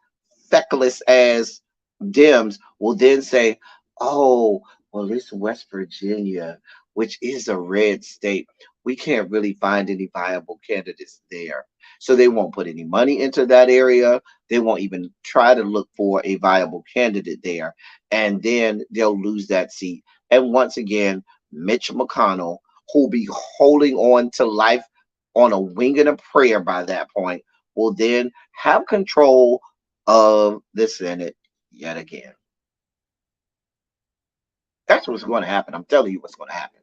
feckless ass Dems will then say, "Oh, well, it's West Virginia, which is a red state. We can't really find any viable candidates there." So they won't put any money into that area. They won't even try to look for a viable candidate there. And then they'll lose that seat. And once again, Mitch McConnell, who'll be holding on to life on a wing and a prayer by that point, will then have control of the Senate yet again. That's what's going to happen. I'm telling you what's going to happen.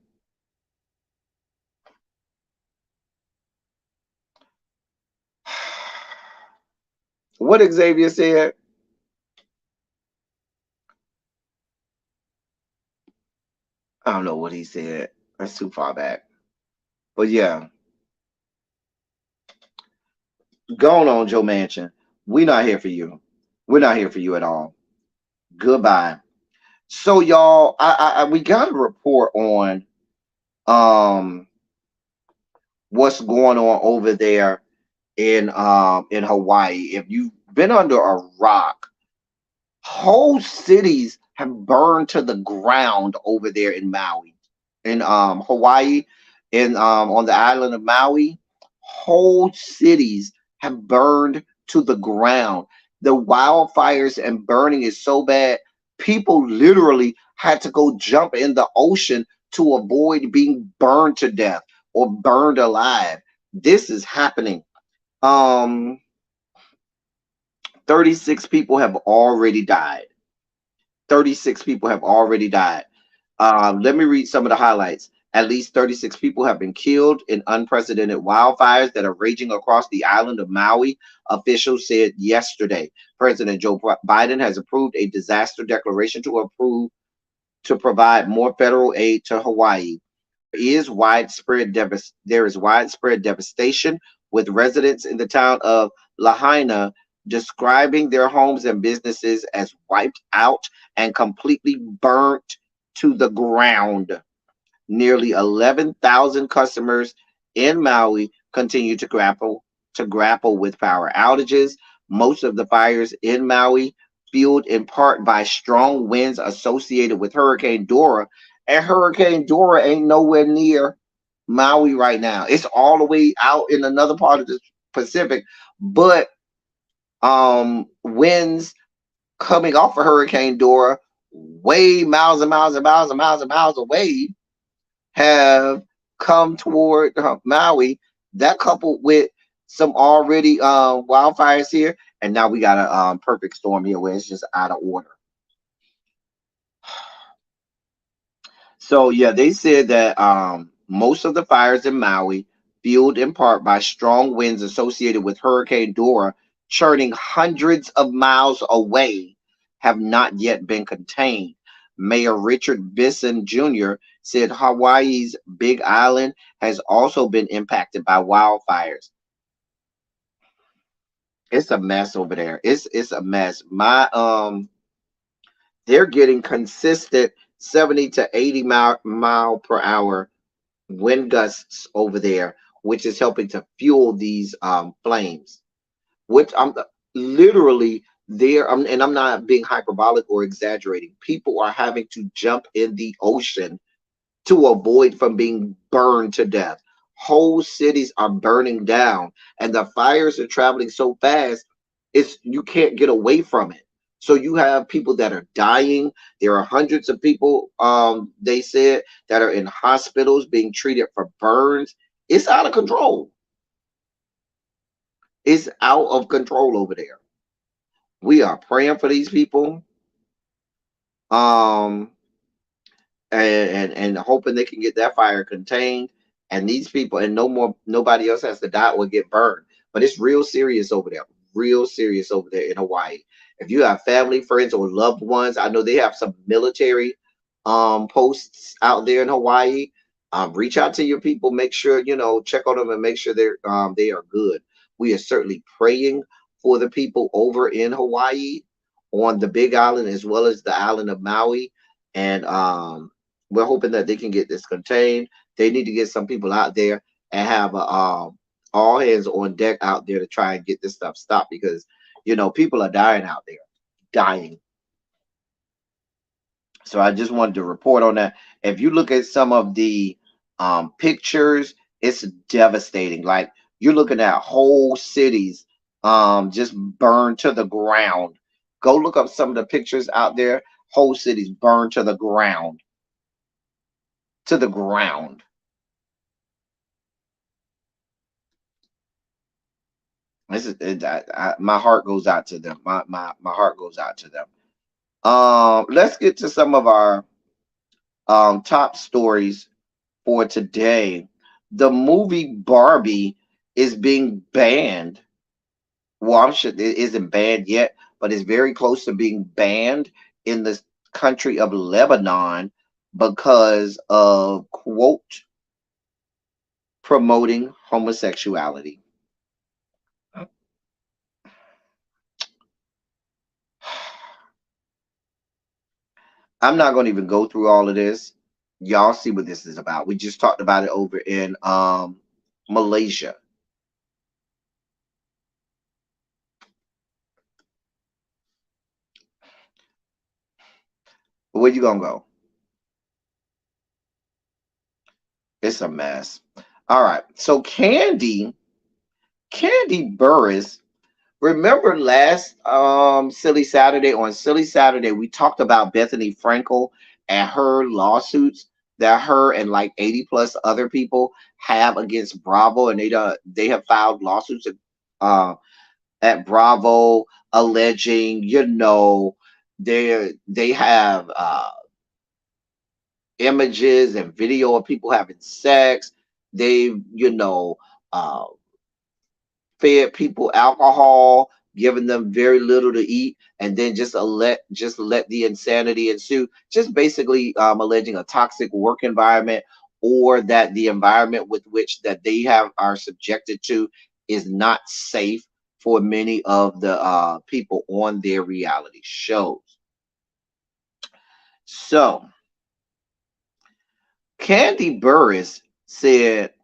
What Xavier said, I don't know what he said. That's too far back. But yeah, going on, Joe Manchin. We're not here for you. We're not here for you at all. Goodbye. So y'all, we got a report on um what's going on over there in Hawaii. If you've been under a rock, whole cities have burned to the ground over there in Maui, in Hawaii, in on the island of Maui. Whole cities have burned to the ground. The wildfires and burning is so bad, people literally had to go jump in the ocean to avoid being burned to death or burned alive. This is happening. Um, 36 people have already died. 36 people have already died. Let me read some of the highlights. At least 36 people have been killed in unprecedented wildfires that are raging across the island of Maui, officials said yesterday. President Joe Biden has approved a disaster declaration to provide more federal aid to Hawaii. There is widespread devastation, with residents in the town of Lahaina describing their homes and businesses as wiped out and completely burnt to the ground. Nearly 11,000 customers in Maui continue to grapple with power outages. Most of the fires in Maui, fueled in part by strong winds associated with Hurricane Dora, and Hurricane Dora ain't nowhere near Maui right now. It's all the way out in another part of the Pacific, but winds coming off of Hurricane Dora, way miles and miles and miles and miles and miles away, have come toward Maui. That coupled with some already wildfires here, and now we got a perfect storm here where it's just out of order. So yeah, they said that most of the fires in Maui, fueled in part by strong winds associated with Hurricane Dora, churning hundreds of miles away, have not yet been contained. Mayor Richard Bisson Jr. said Hawaii's Big Island has also been impacted by wildfires. It's a mess over there. It's a mess. They're getting consistent 70 to 80 mile per hour wind gusts over there, which is helping to fuel these flames. Which I'm literally there, and I'm not being hyperbolic or exaggerating. People are having to jump in the ocean to avoid from being burned to death. Whole cities are burning down, and the fires are traveling so fast, it's you can't get away from it. So you have people that are dying. There are hundreds of people, they said, that are in hospitals being treated for burns. It's out of control. It's out of control over there. We are praying for these people, um, and hoping they can get that fire contained. and these people, and nobody else has to die or get burned. But it's real serious over there, real serious over there in Hawaii. If you have family, friends, or loved ones, I know they have some military posts out there in Hawaii. Reach out to your people, make sure check on them and make sure they are good. We are certainly praying for the people over in Hawaii, on the Big Island as well as the island of Maui, and we're hoping that they can get this contained. They need to get some people out there and have all hands on deck out there to try and get this stuff stopped, because people are dying out there, dying. So I just wanted to report on that. If you look at some of the pictures, it's devastating. Like, you're looking at whole cities just burned to the ground. Go look up some of the pictures out there. Whole cities burned to the ground. To the ground. This is my heart goes out to them. My heart goes out to them. Let's get to some of our top stories for today. The movie Barbie is being banned. Well, I'm sure it isn't banned yet, but it's very close to being banned in the country of Lebanon because of, quote, promoting homosexuality. I'm not going to even go through all of this. Y'all see what this is about. We just talked about it over in Malaysia. Where you gonna go? It's a mess. All right. So Candy Burris. Remember last Silly Saturday, on Silly Saturday, we talked about Bethany Frankel and her lawsuits that her and like 80 plus other people have against Bravo, and they have filed lawsuits uh, at Bravo, alleging they have images and video of people having sex. They've uh, fed people alcohol, giving them very little to eat, and then just let the insanity ensue. Just basically alleging a toxic work environment, or that the environment with which that they are subjected to is not safe for many of the people on their reality shows. So Candy Burris said,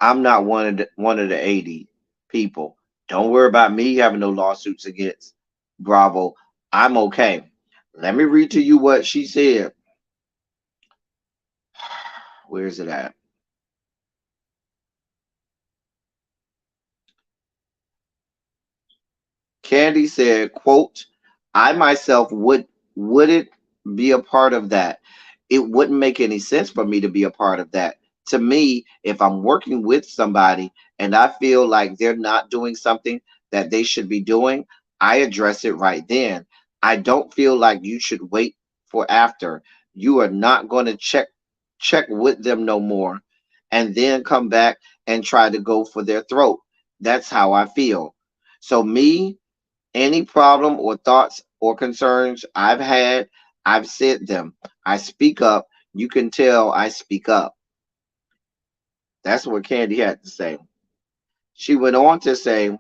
"I'm not one of the 80 people. Don't worry about me having no lawsuits against Bravo. I'm okay." Let me read to you what she said. Where is it at? Candy said, quote, "I myself wouldn't be a part of that. It wouldn't make any sense for me to be a part of that. To me, if I'm working with somebody and I feel like they're not doing something that they should be doing, I address it right then. I don't feel like you should wait for after. You are not going to check with them no more and then come back and try to go for their throat. That's how I feel. So me, any problem or thoughts or concerns I've had, I've said them. I speak up. You can tell I speak up." That's what Candy had to say. She went on to say,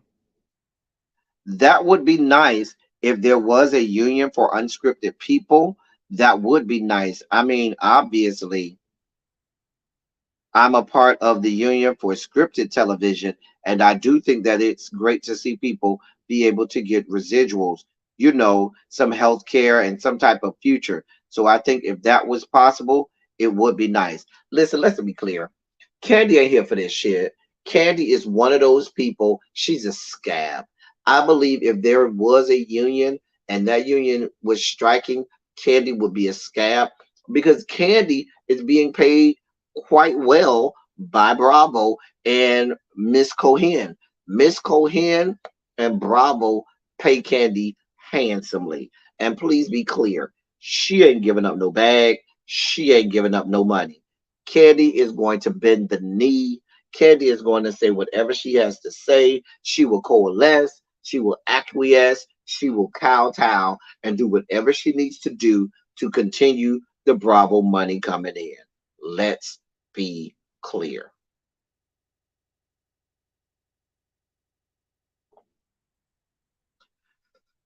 "That would be nice if there was a union for unscripted people. That would be nice. I mean, obviously, I'm a part of the union for scripted television, and I do think that it's great to see people be able to get residuals, some health care and some type of future. So I think if that was possible, it would be nice." Listen, let's be clear. Candy ain't here for this shit. Candy is one of those people. She's a scab. I believe if there was a union and that union was striking, Candy would be a scab, because Candy is being paid quite well by Bravo and Miss Cohen. Miss Cohen and Bravo pay Candy handsomely. And please be clear, she ain't giving up no bag. She ain't giving up no money. Candy is going to bend the knee. Candy is going to say whatever she has to say. She will coalesce. She will acquiesce. She will kowtow and do whatever she needs to do to continue the Bravo money coming in. Let's be clear.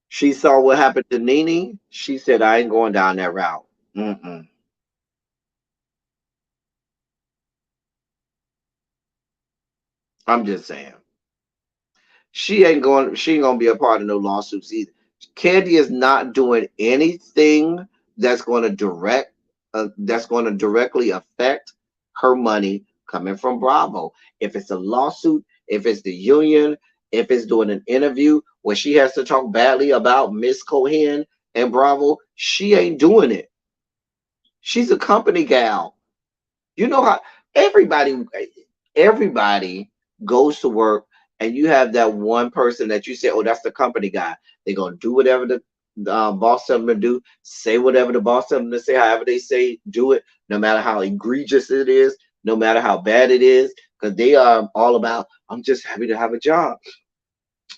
She saw what happened to Nene. She said, I ain't going down that route. Mm-mm. I'm just saying. She ain't gonna be a part of no lawsuits either. Candy is not doing anything that's gonna directly affect her money coming from Bravo. If it's a lawsuit, if it's the union, if it's doing an interview where she has to talk badly about Miss Cohen and Bravo, she ain't doing it. She's a company gal. You know how everybody goes to work, and you have that one person that you say, "Oh, that's the company guy." They're gonna do whatever the boss tells them to do, say whatever the boss tells them to say, however they say, do it, no matter how egregious it is, no matter how bad it is, because they are all about. I'm just happy to have a job.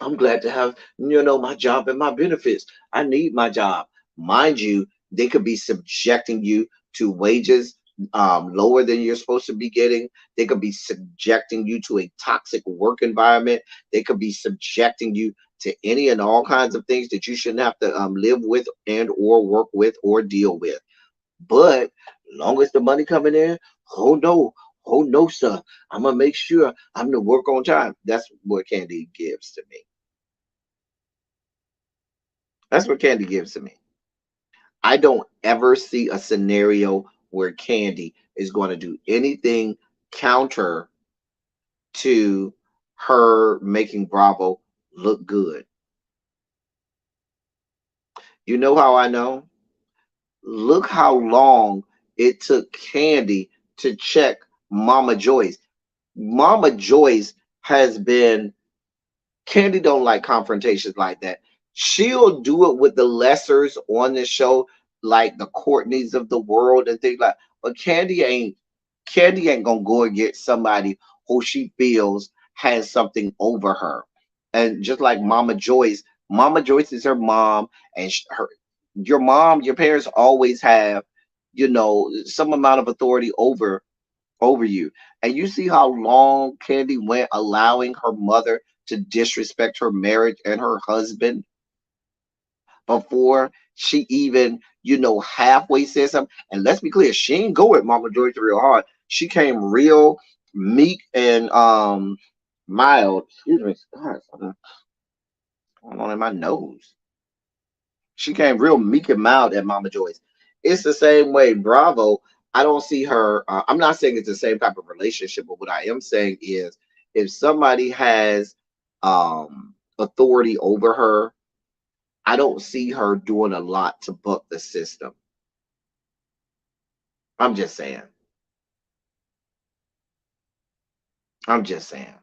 I'm glad to have, my job and my benefits. I need my job. Mind you, they could be subjecting you to wages lower than you're supposed to be getting. They could be subjecting you to a toxic work environment. They could be subjecting you to any and all kinds of things that you shouldn't have to live with and or work with or deal with. But long as the money coming in, oh no, sir. I'm gonna make sure I'm to work on time. That's what Candy gives to me. That's what Candy gives to me. I don't ever see a scenario where Candy is going to do anything counter to her making Bravo look good. You know how I know? Look how long it took Candy to check Mama Joyce. Mama Joyce has been Candy don't like confrontations like that. She'll do it with the lessers on the show, like the Courtneys of the world and things like. But Candy ain't gonna go and get somebody who she feels has something over her. And just like Mama Joyce is her mom, and your mom, your parents always have, some amount of authority over you. And you see how long Candy went allowing her mother to disrespect her marriage and her husband before she even, halfway said something. And let's be clear, she ain't go at Mama Joyce real hard. She came real meek and mild. Excuse me. God, something going on in my nose. She came real meek and mild at Mama Joyce. It's the same way. Bravo. I don't see her. I'm not saying it's the same type of relationship, but what I am saying is, if somebody has authority over her, I don't see her doing a lot to buck the system. I'm just saying. I'm just saying.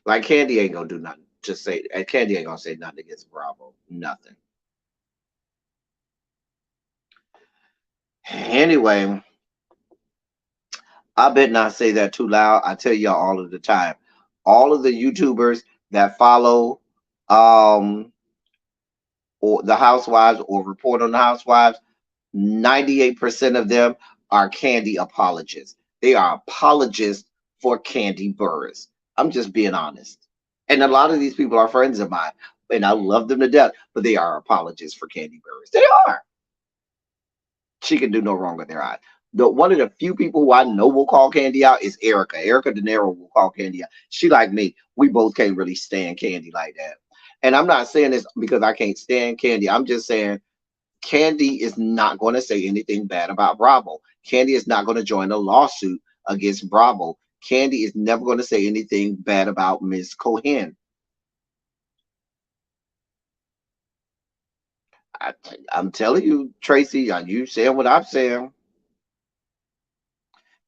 Like Candy ain't gonna do nothing. Just say, and Candy ain't gonna say nothing against Bravo. Nothing. Anyway, I bet not say that too loud. I tell y'all all of the time. All of the YouTubers that follow um or the housewives or report on the housewives, 98% of them are Candy apologists. They are apologists for Candy Burris. I'm just being honest. And a lot of these people are friends of mine, and I love them to death, but they are apologists for Candy Burris. They are. She can do no wrong in their eyes. One of the few people who I know will call Candy out is Erica. Erica De Niro will call Candy out. She like me. We both can't really stand Candy like that. And I'm not saying this because I can't stand Candy. I'm just saying Candy is not going to say anything bad about Bravo. Candy is not going to join a lawsuit against Bravo. Candy is never going to say anything bad about Ms. Cohen. I, I'm telling you, Tracy, you saying what I'm saying.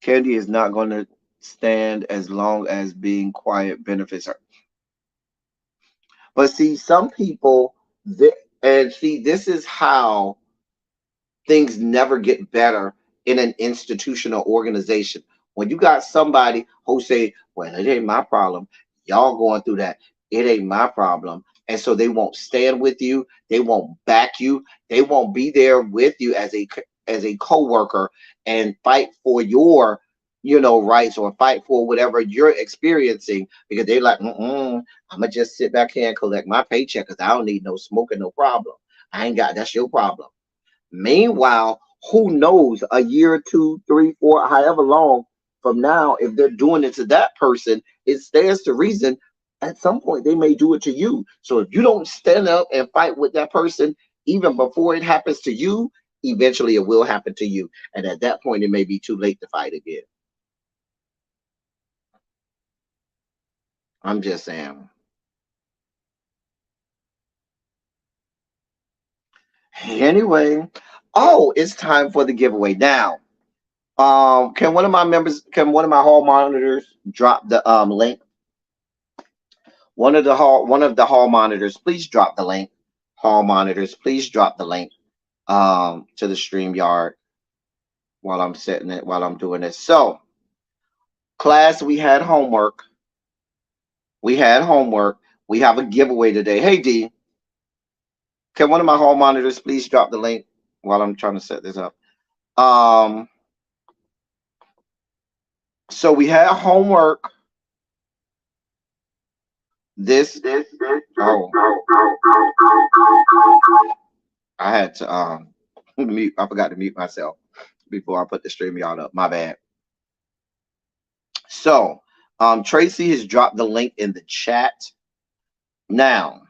Candy is not going to stand as long as being quiet benefits her. But see, some people, and see, this is how things never get better in an institutional organization. When you got somebody who say, well, it ain't my problem, y'all going through that, it ain't my problem. And so they won't stand with you, they won't back you, they won't be there with you as a co-worker and fight for your rights, or fight for whatever you're experiencing, because they're like, I'm gonna just sit back here and collect my paycheck because I don't need no smoking, no problem. I ain't got, that's your problem. Meanwhile, who knows, a year, two, three, four, however long from now, if they're doing it to that person, it stands to reason at some point they may do it to you. So if you don't stand up and fight with that person, even before it happens to you, eventually it will happen to you. And at that point, it may be too late to fight again. I'm just saying. Anyway, oh, it's time for the giveaway now. Can one of my members, can one of my hall monitors drop the link? One of the hall monitors, please drop the link. Hall monitors, please drop the link to the StreamYard while I'm setting it, while I'm doing this. So, class, we had homework. We had homework. We have a giveaway today. Hey D, can one of my hall monitors please drop the link while I'm trying to set this up? So we had homework. Oh, I had to mute. I forgot to mute myself before I put the StreamYard up. My bad. So Tracy has dropped the link in the chat. Now,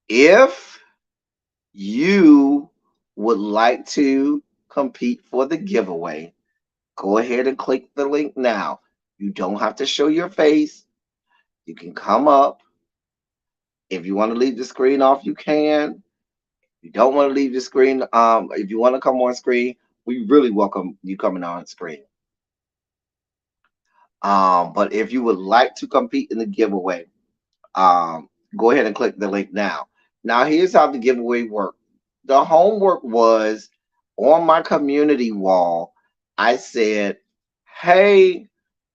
if you would like to compete for the giveaway, go ahead and click the link now. You don't have to show your face. You can come up. If you want to leave the screen off, you can. If you don't want to leave the screen, if you want to come on screen, we really welcome you coming on screen. But if you would like to compete in the giveaway, go ahead and click the link now. Now, here's how the giveaway worked. The homework was on my community wall. I said, hey,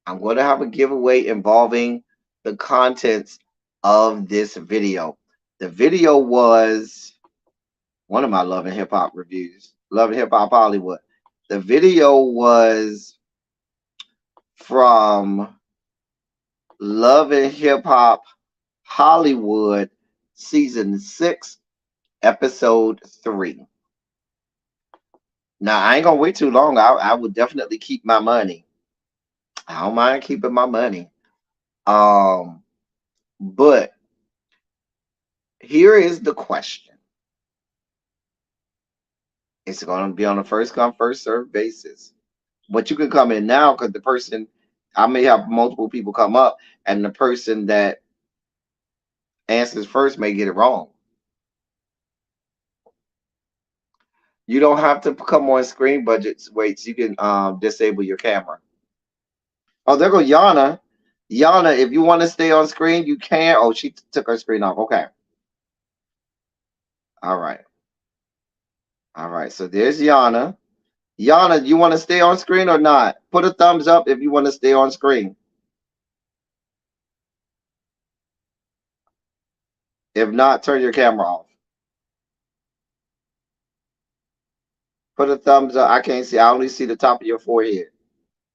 I'm going to have a giveaway involving the contents of this video. The video was one of my Love and Hip Hop reviews, Love and Hip Hop Hollywood. The video was from Love and Hip Hop Hollywood season 6, episode 3. Now, I ain't gonna wait too long. I would definitely keep my money. I don't mind keeping my money. But here is the question. It's gonna be on a first come, first served basis. But you can come in now because the person, I may have multiple people come up, and the person that answers first may get it wrong. You don't have to come on screen budgets. Wait, you can disable your camera. Oh, there goes Yana. Yana, if you want to stay on screen, you can. Oh, she took her screen off. Okay. All right. All right. So there's Yana. Yana, you want to stay on screen or not? Put a thumbs up if you want to stay on screen. If not, turn your camera off. Put a thumbs up. I can't see. I only see the top of your forehead.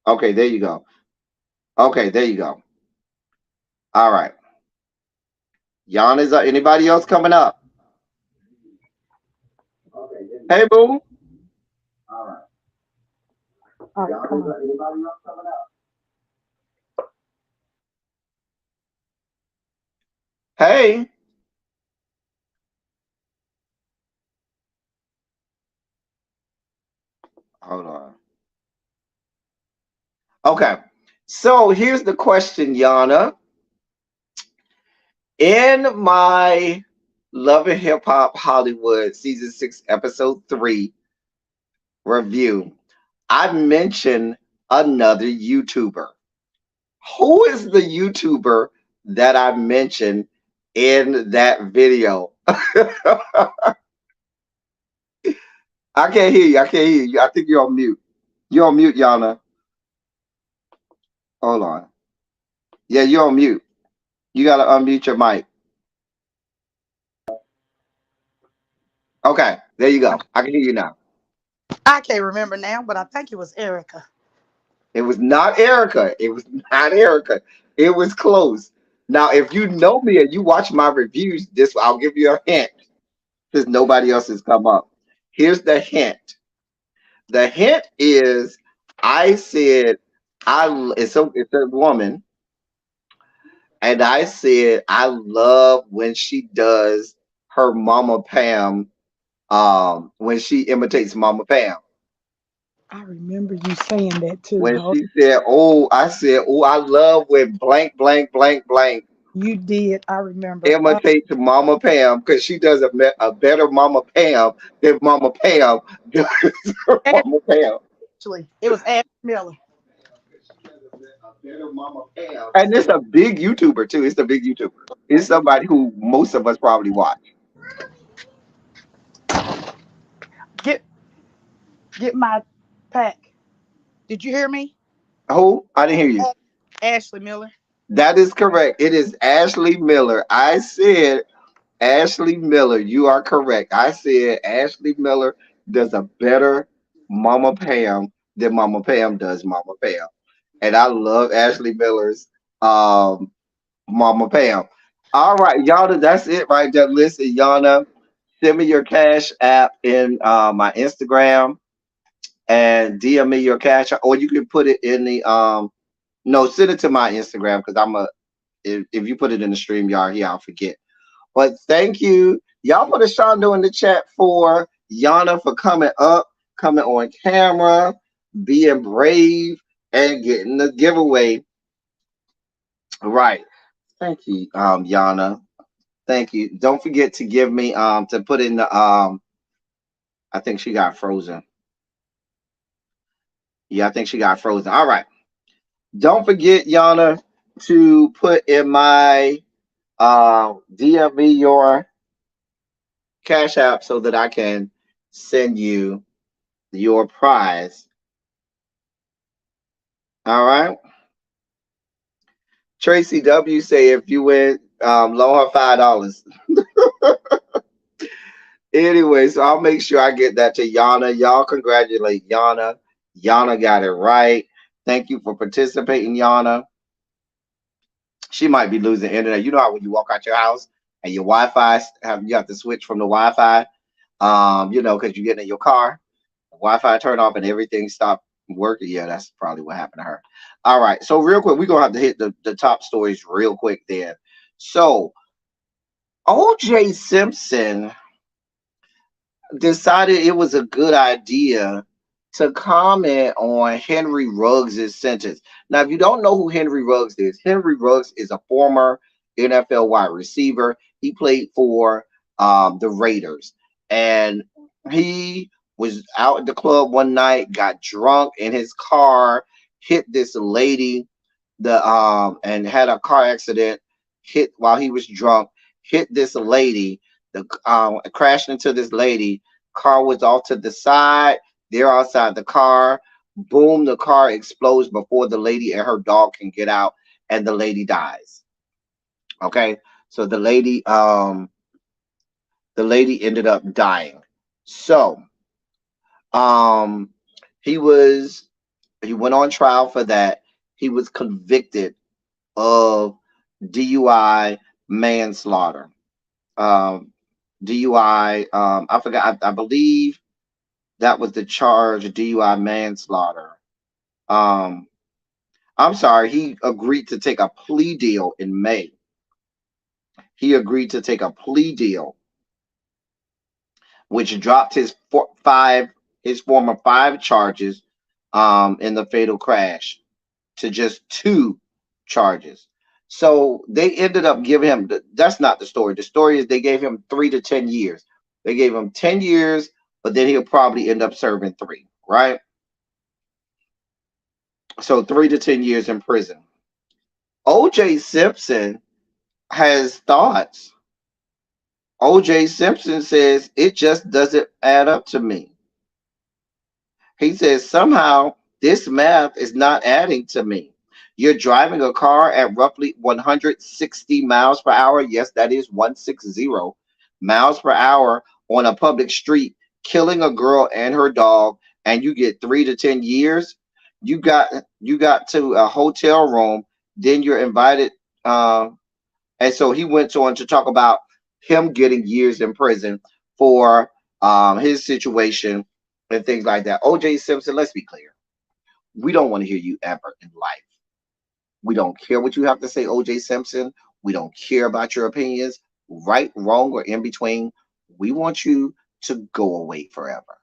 Okay, there you go. Okay, there you go. All right. Yana, is anybody else coming up? Hey, boo. All right. Yana, is anybody else coming up? Hey. Hold on. Okay. So here's the question, Yana. In my Love and Hip Hop Hollywood season 6, episode 3 review, I mentioned another YouTuber. Who is the YouTuber that I mentioned in that video? I can't hear you. I can't hear you. I think you're on mute. You're on mute, Yana. Hold on. Yeah, you're on mute. You gotta unmute your mic. Okay, there you go. I can hear you now. I can't remember now, but I think it was Erica. It was not Erica. It was not Erica. It was close. Now, if you know me and you watch my reviews, this I'll give you a hint because nobody else has come up. Here's the hint. The hint is I said it's a woman, and I said I love when she does her Mama Pam, when she imitates Mama Pam. I remember you saying that too. When she said, "Oh," I said, "Oh, I love when blank, blank, blank, blank You did. I remember. imitates Mama Pam because she does a better Mama Pam than Mama Pam does her Mama Pam." Actually, it was Ashley Miller. And it's a big YouTuber too. It's a big YouTuber. It's somebody who most of us probably watch. Get get my pack. Did you hear me? Who? I didn't hear you. Ashley Miller. That is correct. It is Ashley Miller. I said Ashley Miller. You are correct. I said Ashley Miller does a better Mama Pam than Mama Pam does Mama Pam. And I love Ashley Miller's um Mama Pam. All right, Yana, that's it right there. Listen, Yana, send me your cash app in my Instagram and DM me your cash App, or you can put it in the no, send it to my Instagram because if you put it in the stream yard here, I'll forget. But thank you. Y'all put a Shondo in the chat for Yana for coming up, coming on camera, being brave, and getting the giveaway. Right. Thank you, Yana. Thank you. Don't forget to give me to put in the I think she got frozen. Yeah, I think she got frozen. All right. Don't forget, Yana, to put in my DM me your cash app so that I can send you your prize. All right. Tracy W say if you win, loan her $5. Anyway, so I'll make sure I get that to Yana. Y'all congratulate Yana. Yana got it right. Thank you for participating, Yana. She might be losing internet. You know how when you walk out your house and your Wi-Fi you have to switch from the Wi-Fi, because you're getting in your car, the Wi-Fi turn off and everything stopped working. Yeah, that's probably what happened to her. All right, so real quick, we're gonna have to hit the top stories real quick then. So OJ Simpson decided it was a good idea to comment on Henry Ruggs' sentence. Now, if you don't know who Henry Ruggs is a former NFL wide receiver. He played for the Raiders, and he was out at the club one night, got drunk in his car, hit this lady, and had a car accident. Hit while he was drunk, hit this lady. Crashed into this lady. Car was off to the side. They're outside the car. Boom, the car explodes before the lady and her dog can get out, and the lady dies. Okay, so the lady ended up dying. So he went on trial for that. He was convicted of DUI manslaughter. DUI, I forgot, I believe that was the charge, DUI manslaughter. I'm sorry, he agreed to take a plea deal in May. He agreed to take a plea deal, which dropped his former 5 charges in the fatal crash to just 2 charges. So they ended up giving him, that's not the story. The story is they gave him 3 to 10 years. They gave him 10 years, but then he'll probably end up serving 3, right? So 3 to 10 years in prison. OJ Simpson has thoughts. OJ Simpson says it just doesn't add up to me. He says, somehow this math is not adding to me. You're driving a car at roughly 160 miles per hour. Yes, that is 160 miles per hour on a public street, killing a girl and her dog, and you get 3 to 10 years. You got to a hotel room, then you're invited. And so he went on to talk about him getting years in prison for his situation and things like that. OJ Simpson, let's be clear. We don't want to hear you ever in life. We don't care what you have to say, OJ Simpson. We don't care about your opinions, right, wrong, or in between. We want you to go away forever.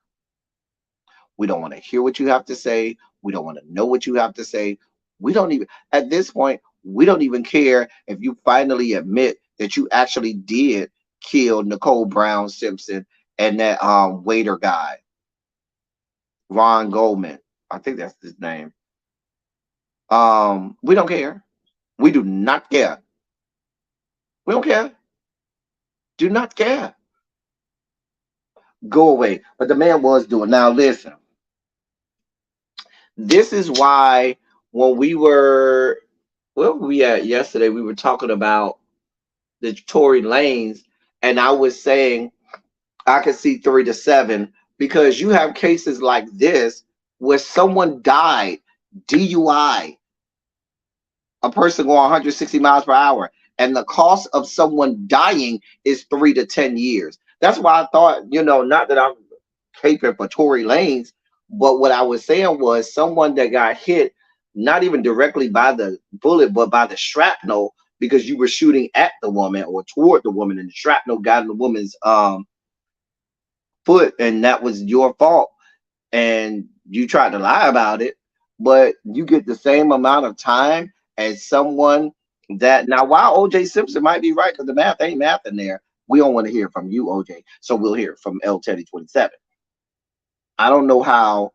We don't want to hear what you have to say. We don't want to know what you have to say. We don't even, at this point, we don't even care if you finally admit that you actually did kill Nicole Brown Simpson and that waiter guy, Ron Goldman. I think that's his name. We don't care. We do not care. We don't care. Do not care. Go away. But the man was doing. Now listen. This is why when we were where were we at yesterday, we were talking about the Tory Lanes, and I was saying I could see 3 to 7 because you have cases like this where someone died, DUI, a person going 160 miles per hour, and the cost of someone dying is 3 to 10 years. That's why I thought, not that I'm caping for Tory Lanes, but what I was saying was someone that got hit, not even directly by the bullet, but by the shrapnel, because you were shooting at the woman or toward the woman, and the shrapnel got in the woman's foot, and that was your fault. And you tried to lie about it, but you get the same amount of time as someone that now while OJ Simpson might be right because the math ain't math in there, we don't want to hear from you, OJ. So we'll hear from L Teddy 27. I don't know how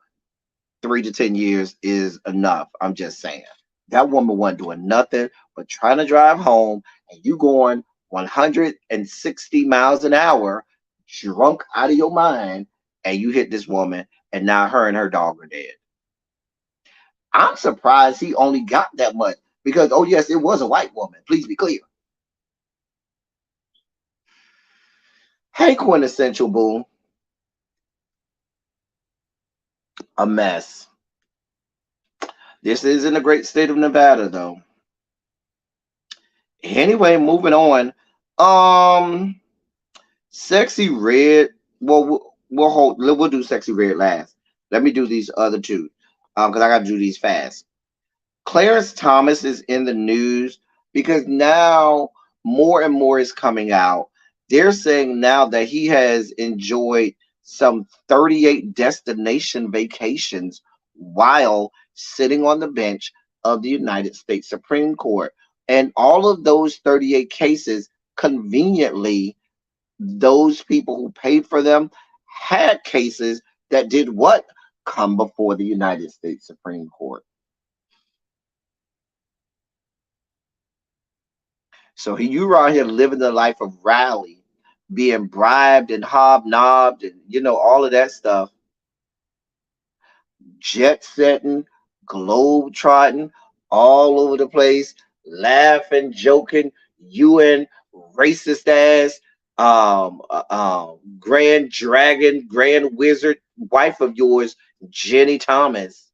3 to 10 years is enough. I'm just saying. That woman wasn't doing nothing but trying to drive home, and you going 160 miles an hour, drunk out of your mind, and you hit this woman, and now her and her dog are dead. I'm surprised he only got that much because, oh, yes, it was a white woman. Please be clear. Hey, Quintessential Boom. A mess. This is in the great state of Nevada, though. Anyway, moving on. Sexy Red. Well, we'll do Sexy Red last. Let me do these other two, because I got to do these fast. Clarence Thomas is in the news because now more and more is coming out. They're saying now that he has enjoyed some 38 destination vacations while sitting on the bench of the United States Supreme Court. And all of those 38 cases, conveniently, those people who paid for them had cases that did what? Come before the United States Supreme Court. So you around here living the life of Raleigh, being bribed and hobnobbed and all of that stuff, jet setting, globe trotting, all over the place, laughing, joking, you and racist ass, grand dragon, grand wizard, wife of yours, Jenny Thomas.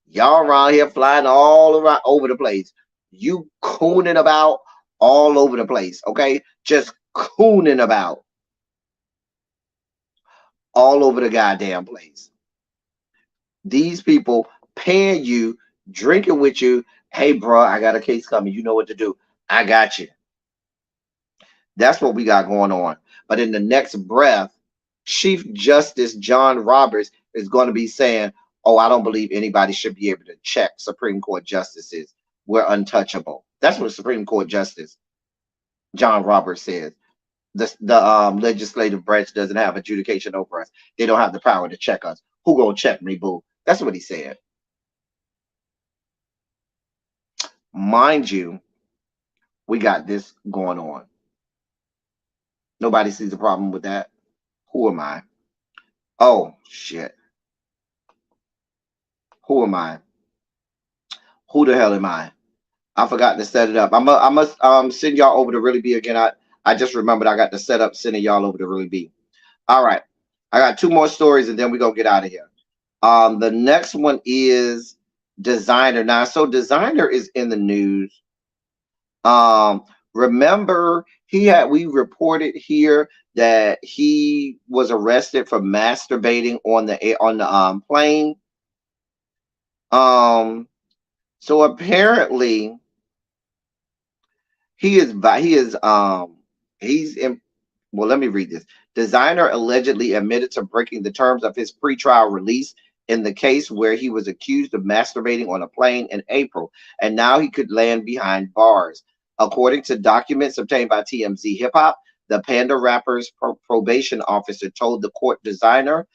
Y'all around here flying all around over the place. You cooning about all over the place, okay? Just cooning about all over the goddamn place. These people paying you, drinking with you. Hey, bro, I got a case coming. You know what to do. I got you. That's what we got going on. But in the next breath, Chief Justice John Roberts is going to be saying, oh, I don't believe anybody should be able to check Supreme Court justices. We're untouchable. That's what Supreme Court Justice John Roberts says. The legislative branch doesn't have adjudication over us. They don't have the power to check us. Who gonna check me, boo? That's what he said. Mind you, we got this going on. Nobody sees a problem with that. Who am I? Oh, shit. Who am I? Who the hell am I? I forgot to set it up. I must send y'all over to Really Be again. I just remembered I got to set up sending y'all over to Really Be. All right. I got two more stories and then we're gonna get out of here. The next one is Designer. Now, so Designer is in the news. Remember we reported here that he was arrested for masturbating on the plane. So apparently he's in. Well, let me read this. Designer allegedly admitted to breaking the terms of his pretrial release in the case where he was accused of masturbating on a plane in April, and now he could land behind bars. According to documents obtained by TMZ Hip Hop, the Panda rapper's probation officer told the court Designer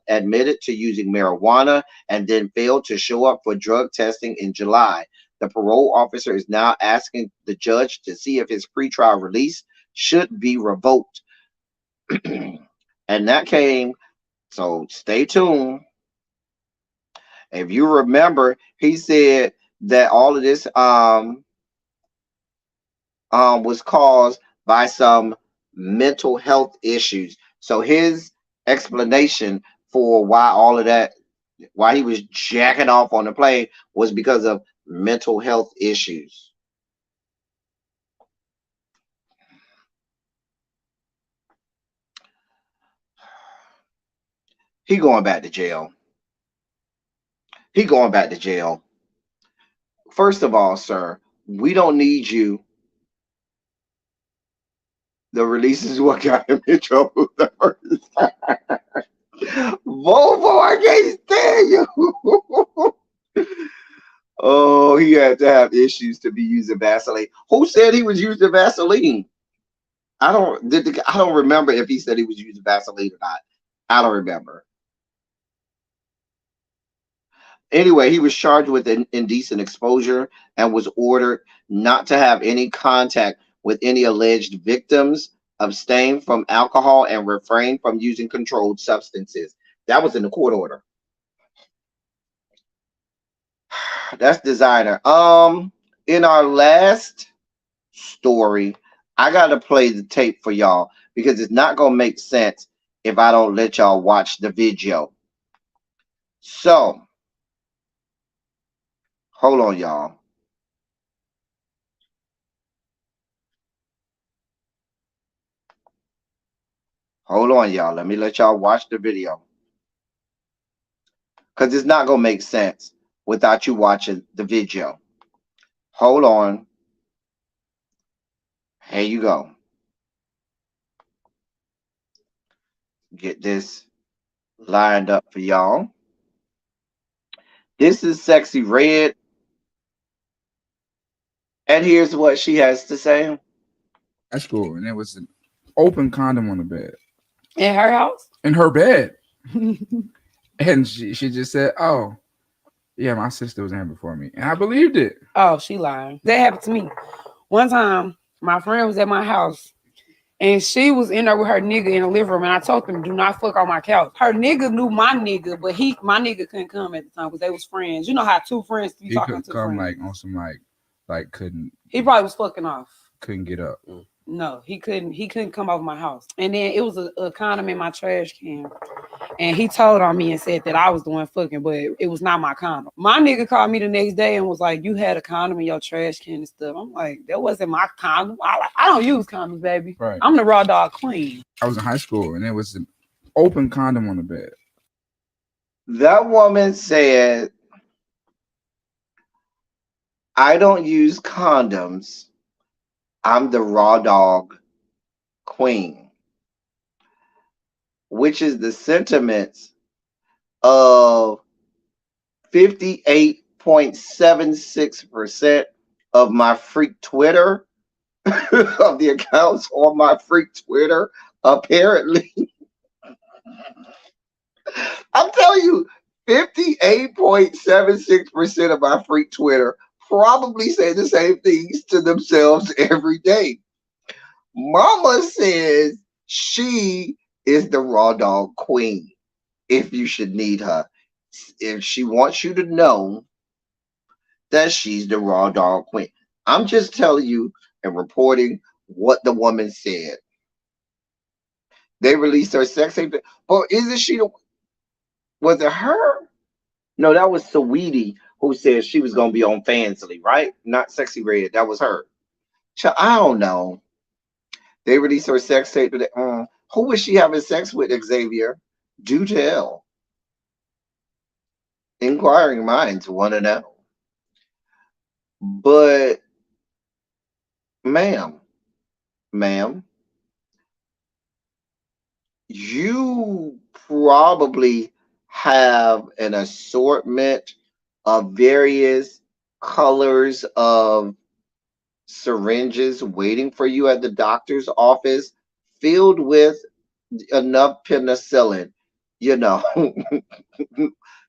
admitted to using marijuana and then failed to show up for drug testing in July. The parole officer is now asking the judge to see if his pretrial release should be revoked. And that came, so stay tuned. If you remember, he said that all of this was caused by some mental health issues. So his explanation for why he was jacking off on the plane was because of mental health issues. He going back to jail. First of all, sir, we don't need you. The release is what got him in trouble the first time. Volvo, I can't stand you. Oh, he had to have issues to be using Vaseline. Who said he was using Vaseline? I don't remember if he said he was using Vaseline or not. I don't remember. Anyway, he was charged with indecent exposure and was ordered not to have any contact with any alleged victims, abstain from alcohol, and refrain from using controlled substances. That was in the court order. That's Designer. In our last story, I gotta play the tape for y'all because it's not gonna make sense if I don't let y'all watch the video. So hold on, y'all. Hold on, y'all. Let me let y'all watch the video. Because it's not going to make sense without you watching the video. Hold on. Here you go. Get this lined up for y'all. This is Sexy Red. And here's what she has to say. That's cool. And there was an open condom on the bed. In her house? In her bed. And she just said, oh, yeah, my sister was in here before me. And I believed it. Oh, she lying. That happened to me. One time, my friend was at my house, and she was in there with her nigga in the living room, and I told them, do not fuck on my couch. Her nigga knew my nigga, but my nigga couldn't come at the time because they was friends. You know how two friends be talking to come friends. like on some like couldn't. He probably was fucking off. Couldn't get up. No, he couldn't come over my house. And then it was a condom in my trash can. And he told on me and said that I was the one fucking, but it was not my condom. My nigga called me the next day and was like, you had a condom in your trash can and stuff. I'm like, that wasn't my condom. I don't use condoms, baby. Right. I'm the raw dog queen. I was in high school and there was an open condom on the bed. That woman said, I don't use condoms. I'm the raw dog queen, which is the sentiments of 58.76% of my freak Twitter, of the accounts on my freak Twitter, apparently. I'm telling you, 58.76% of my freak Twitter probably say the same things to themselves every day. Mama says she is the raw dog queen if you should need her. If she wants you to know that she's the raw dog queen. I'm just telling you and reporting what the woman said. They released her sex tape. Or isn't she the, was it her? No, that was Saweetie who said she was gonna be on Fansly, right? Not Sexy Red. That was her. I don't know. They released her sex tape today. Who was she having sex with, Xavier? Do tell. Inquiring minds want to know. But, ma'am, ma'am, you probably have an assortment of various colors of syringes waiting for you at the doctor's office filled with enough penicillin, you know,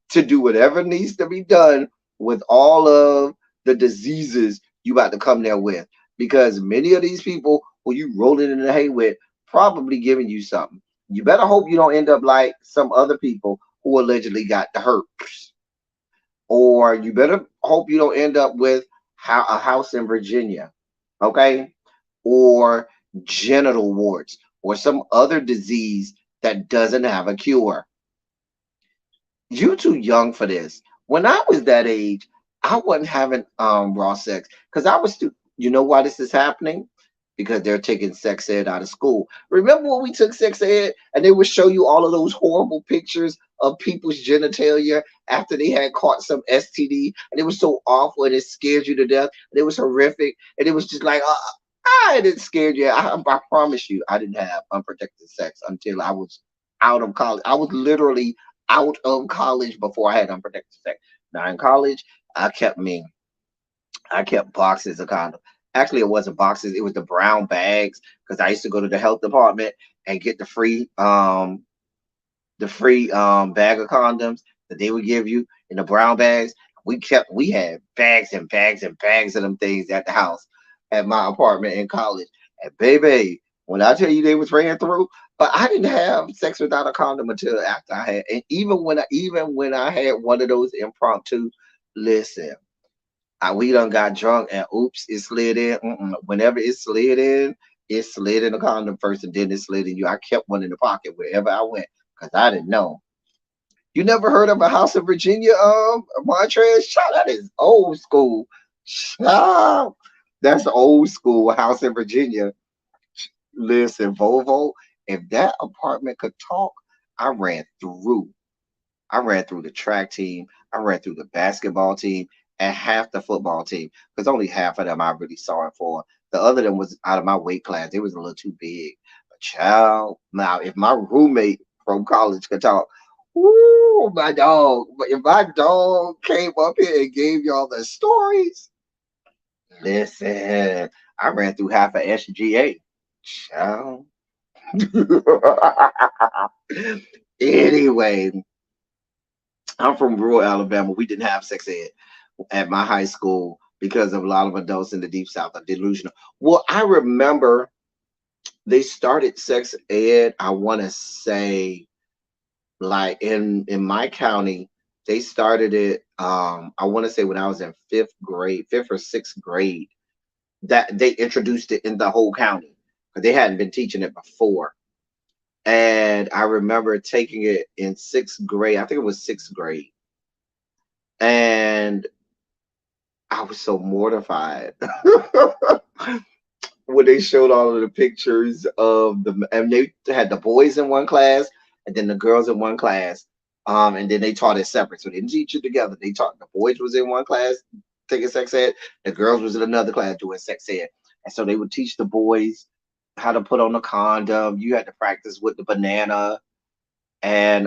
to do whatever needs to be done with all of the diseases you about to come there with. Because many of these people who you rolling in the hay with probably giving you something. You better hope you don't end up like some other people who allegedly got the herpes. Or you better hope you don't end up with a house in Virginia, okay? Or genital warts or some other disease that doesn't have a cure. You too young for this. When I was that age, I wasn't having raw sex because I was too. You know why this is happening? Because they're taking sex ed out of school. Remember when we took sex ed and they would show you all of those horrible pictures of people's genitalia after they had caught some STD, and it was so awful and it scared you to death. And it was horrific, and it was just like, I didn't scare you. I promise you, I didn't have unprotected sex until I was out of college. I was literally out of college before I had unprotected sex. Now in college, I kept me. I kept boxes of condoms. Actually, it wasn't boxes; it was the brown bags because I used to go to the health department and get the free bag of condoms that they would give you in the brown bags. We had bags and bags and bags of them things at the house at my apartment in college. And baby, when I tell you they was ran through, but I didn't have sex without a condom until after I had, and even when I had one of those impromptu, listen, we done got drunk and oops, it slid in. Whenever it slid in, it slid in the condom first and then it slid in you. I kept one in the pocket wherever I went because I didn't know. You never heard of a house in Virginia, Montrez? Child, that is old school. Child, that's old school house in Virginia. Listen, Volvo, if that apartment could talk, I ran through. I ran through the track team. I ran through the basketball team and half the football team because only half of them I really saw it for. The other them was out of my weight class. It was a little too big. But child, now if my roommate from college could talk, ooh, my dog. But if my dog came up here and gave y'all the stories, listen, I ran through half of SGA. Child. Anyway, I'm from rural Alabama. We didn't have sex ed at my high school because of a lot of adults in the deep south are delusional. Well, I remember they started sex ed, I want to say like in my county, they started it I want to say when I was in fifth or sixth grade, that they introduced it in the whole county. But they hadn't been teaching it before. And I remember taking it in sixth grade. I think it was sixth grade. And I was so mortified when they showed all of the pictures of and they had the boys in one class and then the girls in one class. And then they taught it separate. So they didn't teach it together. They taught the boys was in one class taking sex ed, the girls was in another class doing sex ed. And so they would teach the boys how to put on a condom. You had to practice with the banana. And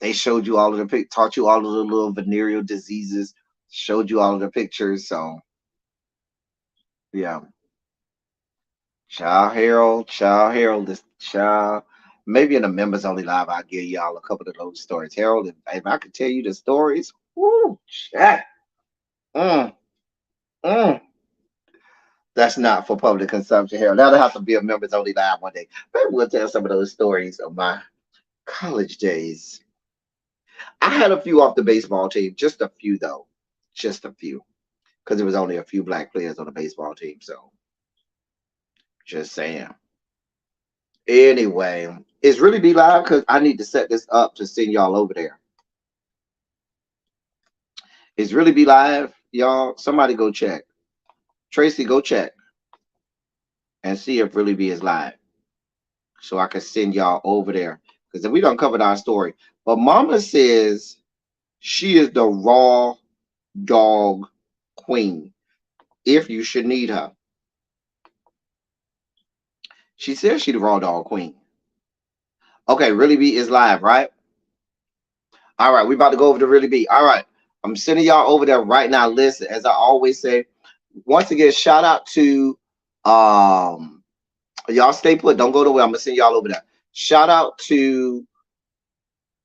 they showed you all of taught you all of the little venereal diseases, showed you all of the pictures. So yeah. Child Harold, this child. Maybe in the members only live, I'll give y'all a couple of those stories. Harold, if I could tell you the stories, whoo, chat. Mm, mm. That's not for public consumption, Harold. That'll have to be a members only live one day. Maybe we'll tell some of those stories of my college days. I had a few off the baseball team, just a few though, just a few, because there was only a few black players on the baseball team. So just saying. Anyway, it's really be live because I need to set this up to send y'all over there. It's really be live, y'all. Somebody go check. Tracy, go check and see if really be is live, so I can send y'all over there. Because we don't cover our story. But Mama says she is the raw dog queen. If you should need her, she says she the raw dog queen. Okay, really be is live, right? All right, we about to go over to really be. All right, I'm sending y'all over there right now. Listen, as I always say, once again, shout out to y'all stay put. Don't go away. I'm gonna send y'all over there. Shout out to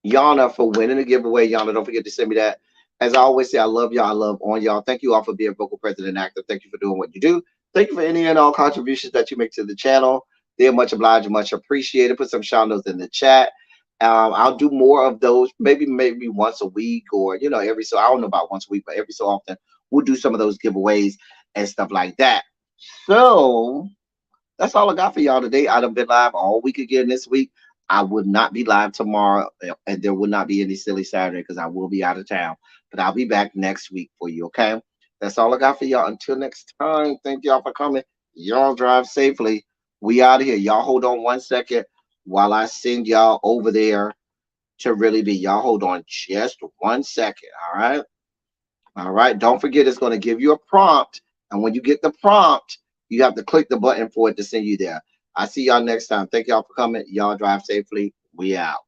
Yana for winning the giveaway. Yana, don't forget to send me that. As I always say, I love y'all. I love on y'all. Thank you all for being vocal president and active. Thank you for doing what you do. Thank you for any and all contributions that you make to the channel. They're much obliged, much appreciated. Put some shout outs in the chat. I'll do more of those, maybe once a week, or every so, I don't know about once a week, but every so often we'll do some of those giveaways and stuff like that. So that's all I got for y'all today. I've been live all week again this week. I would not be live tomorrow, and there will not be any silly Saturday because I will be out of town. But I'll be back next week for you, okay? That's all I got for y'all. Until next time, thank y'all for coming. Y'all drive safely. We out of here. Y'all hold on 1 second while I send y'all over there to really be. Y'all hold on just 1 second, all right? All right. Don't forget, it's going to give you a prompt. And when you get the prompt, you have to click the button for it to send you there. I see y'all next time. Thank y'all for coming. Y'all drive safely. We out.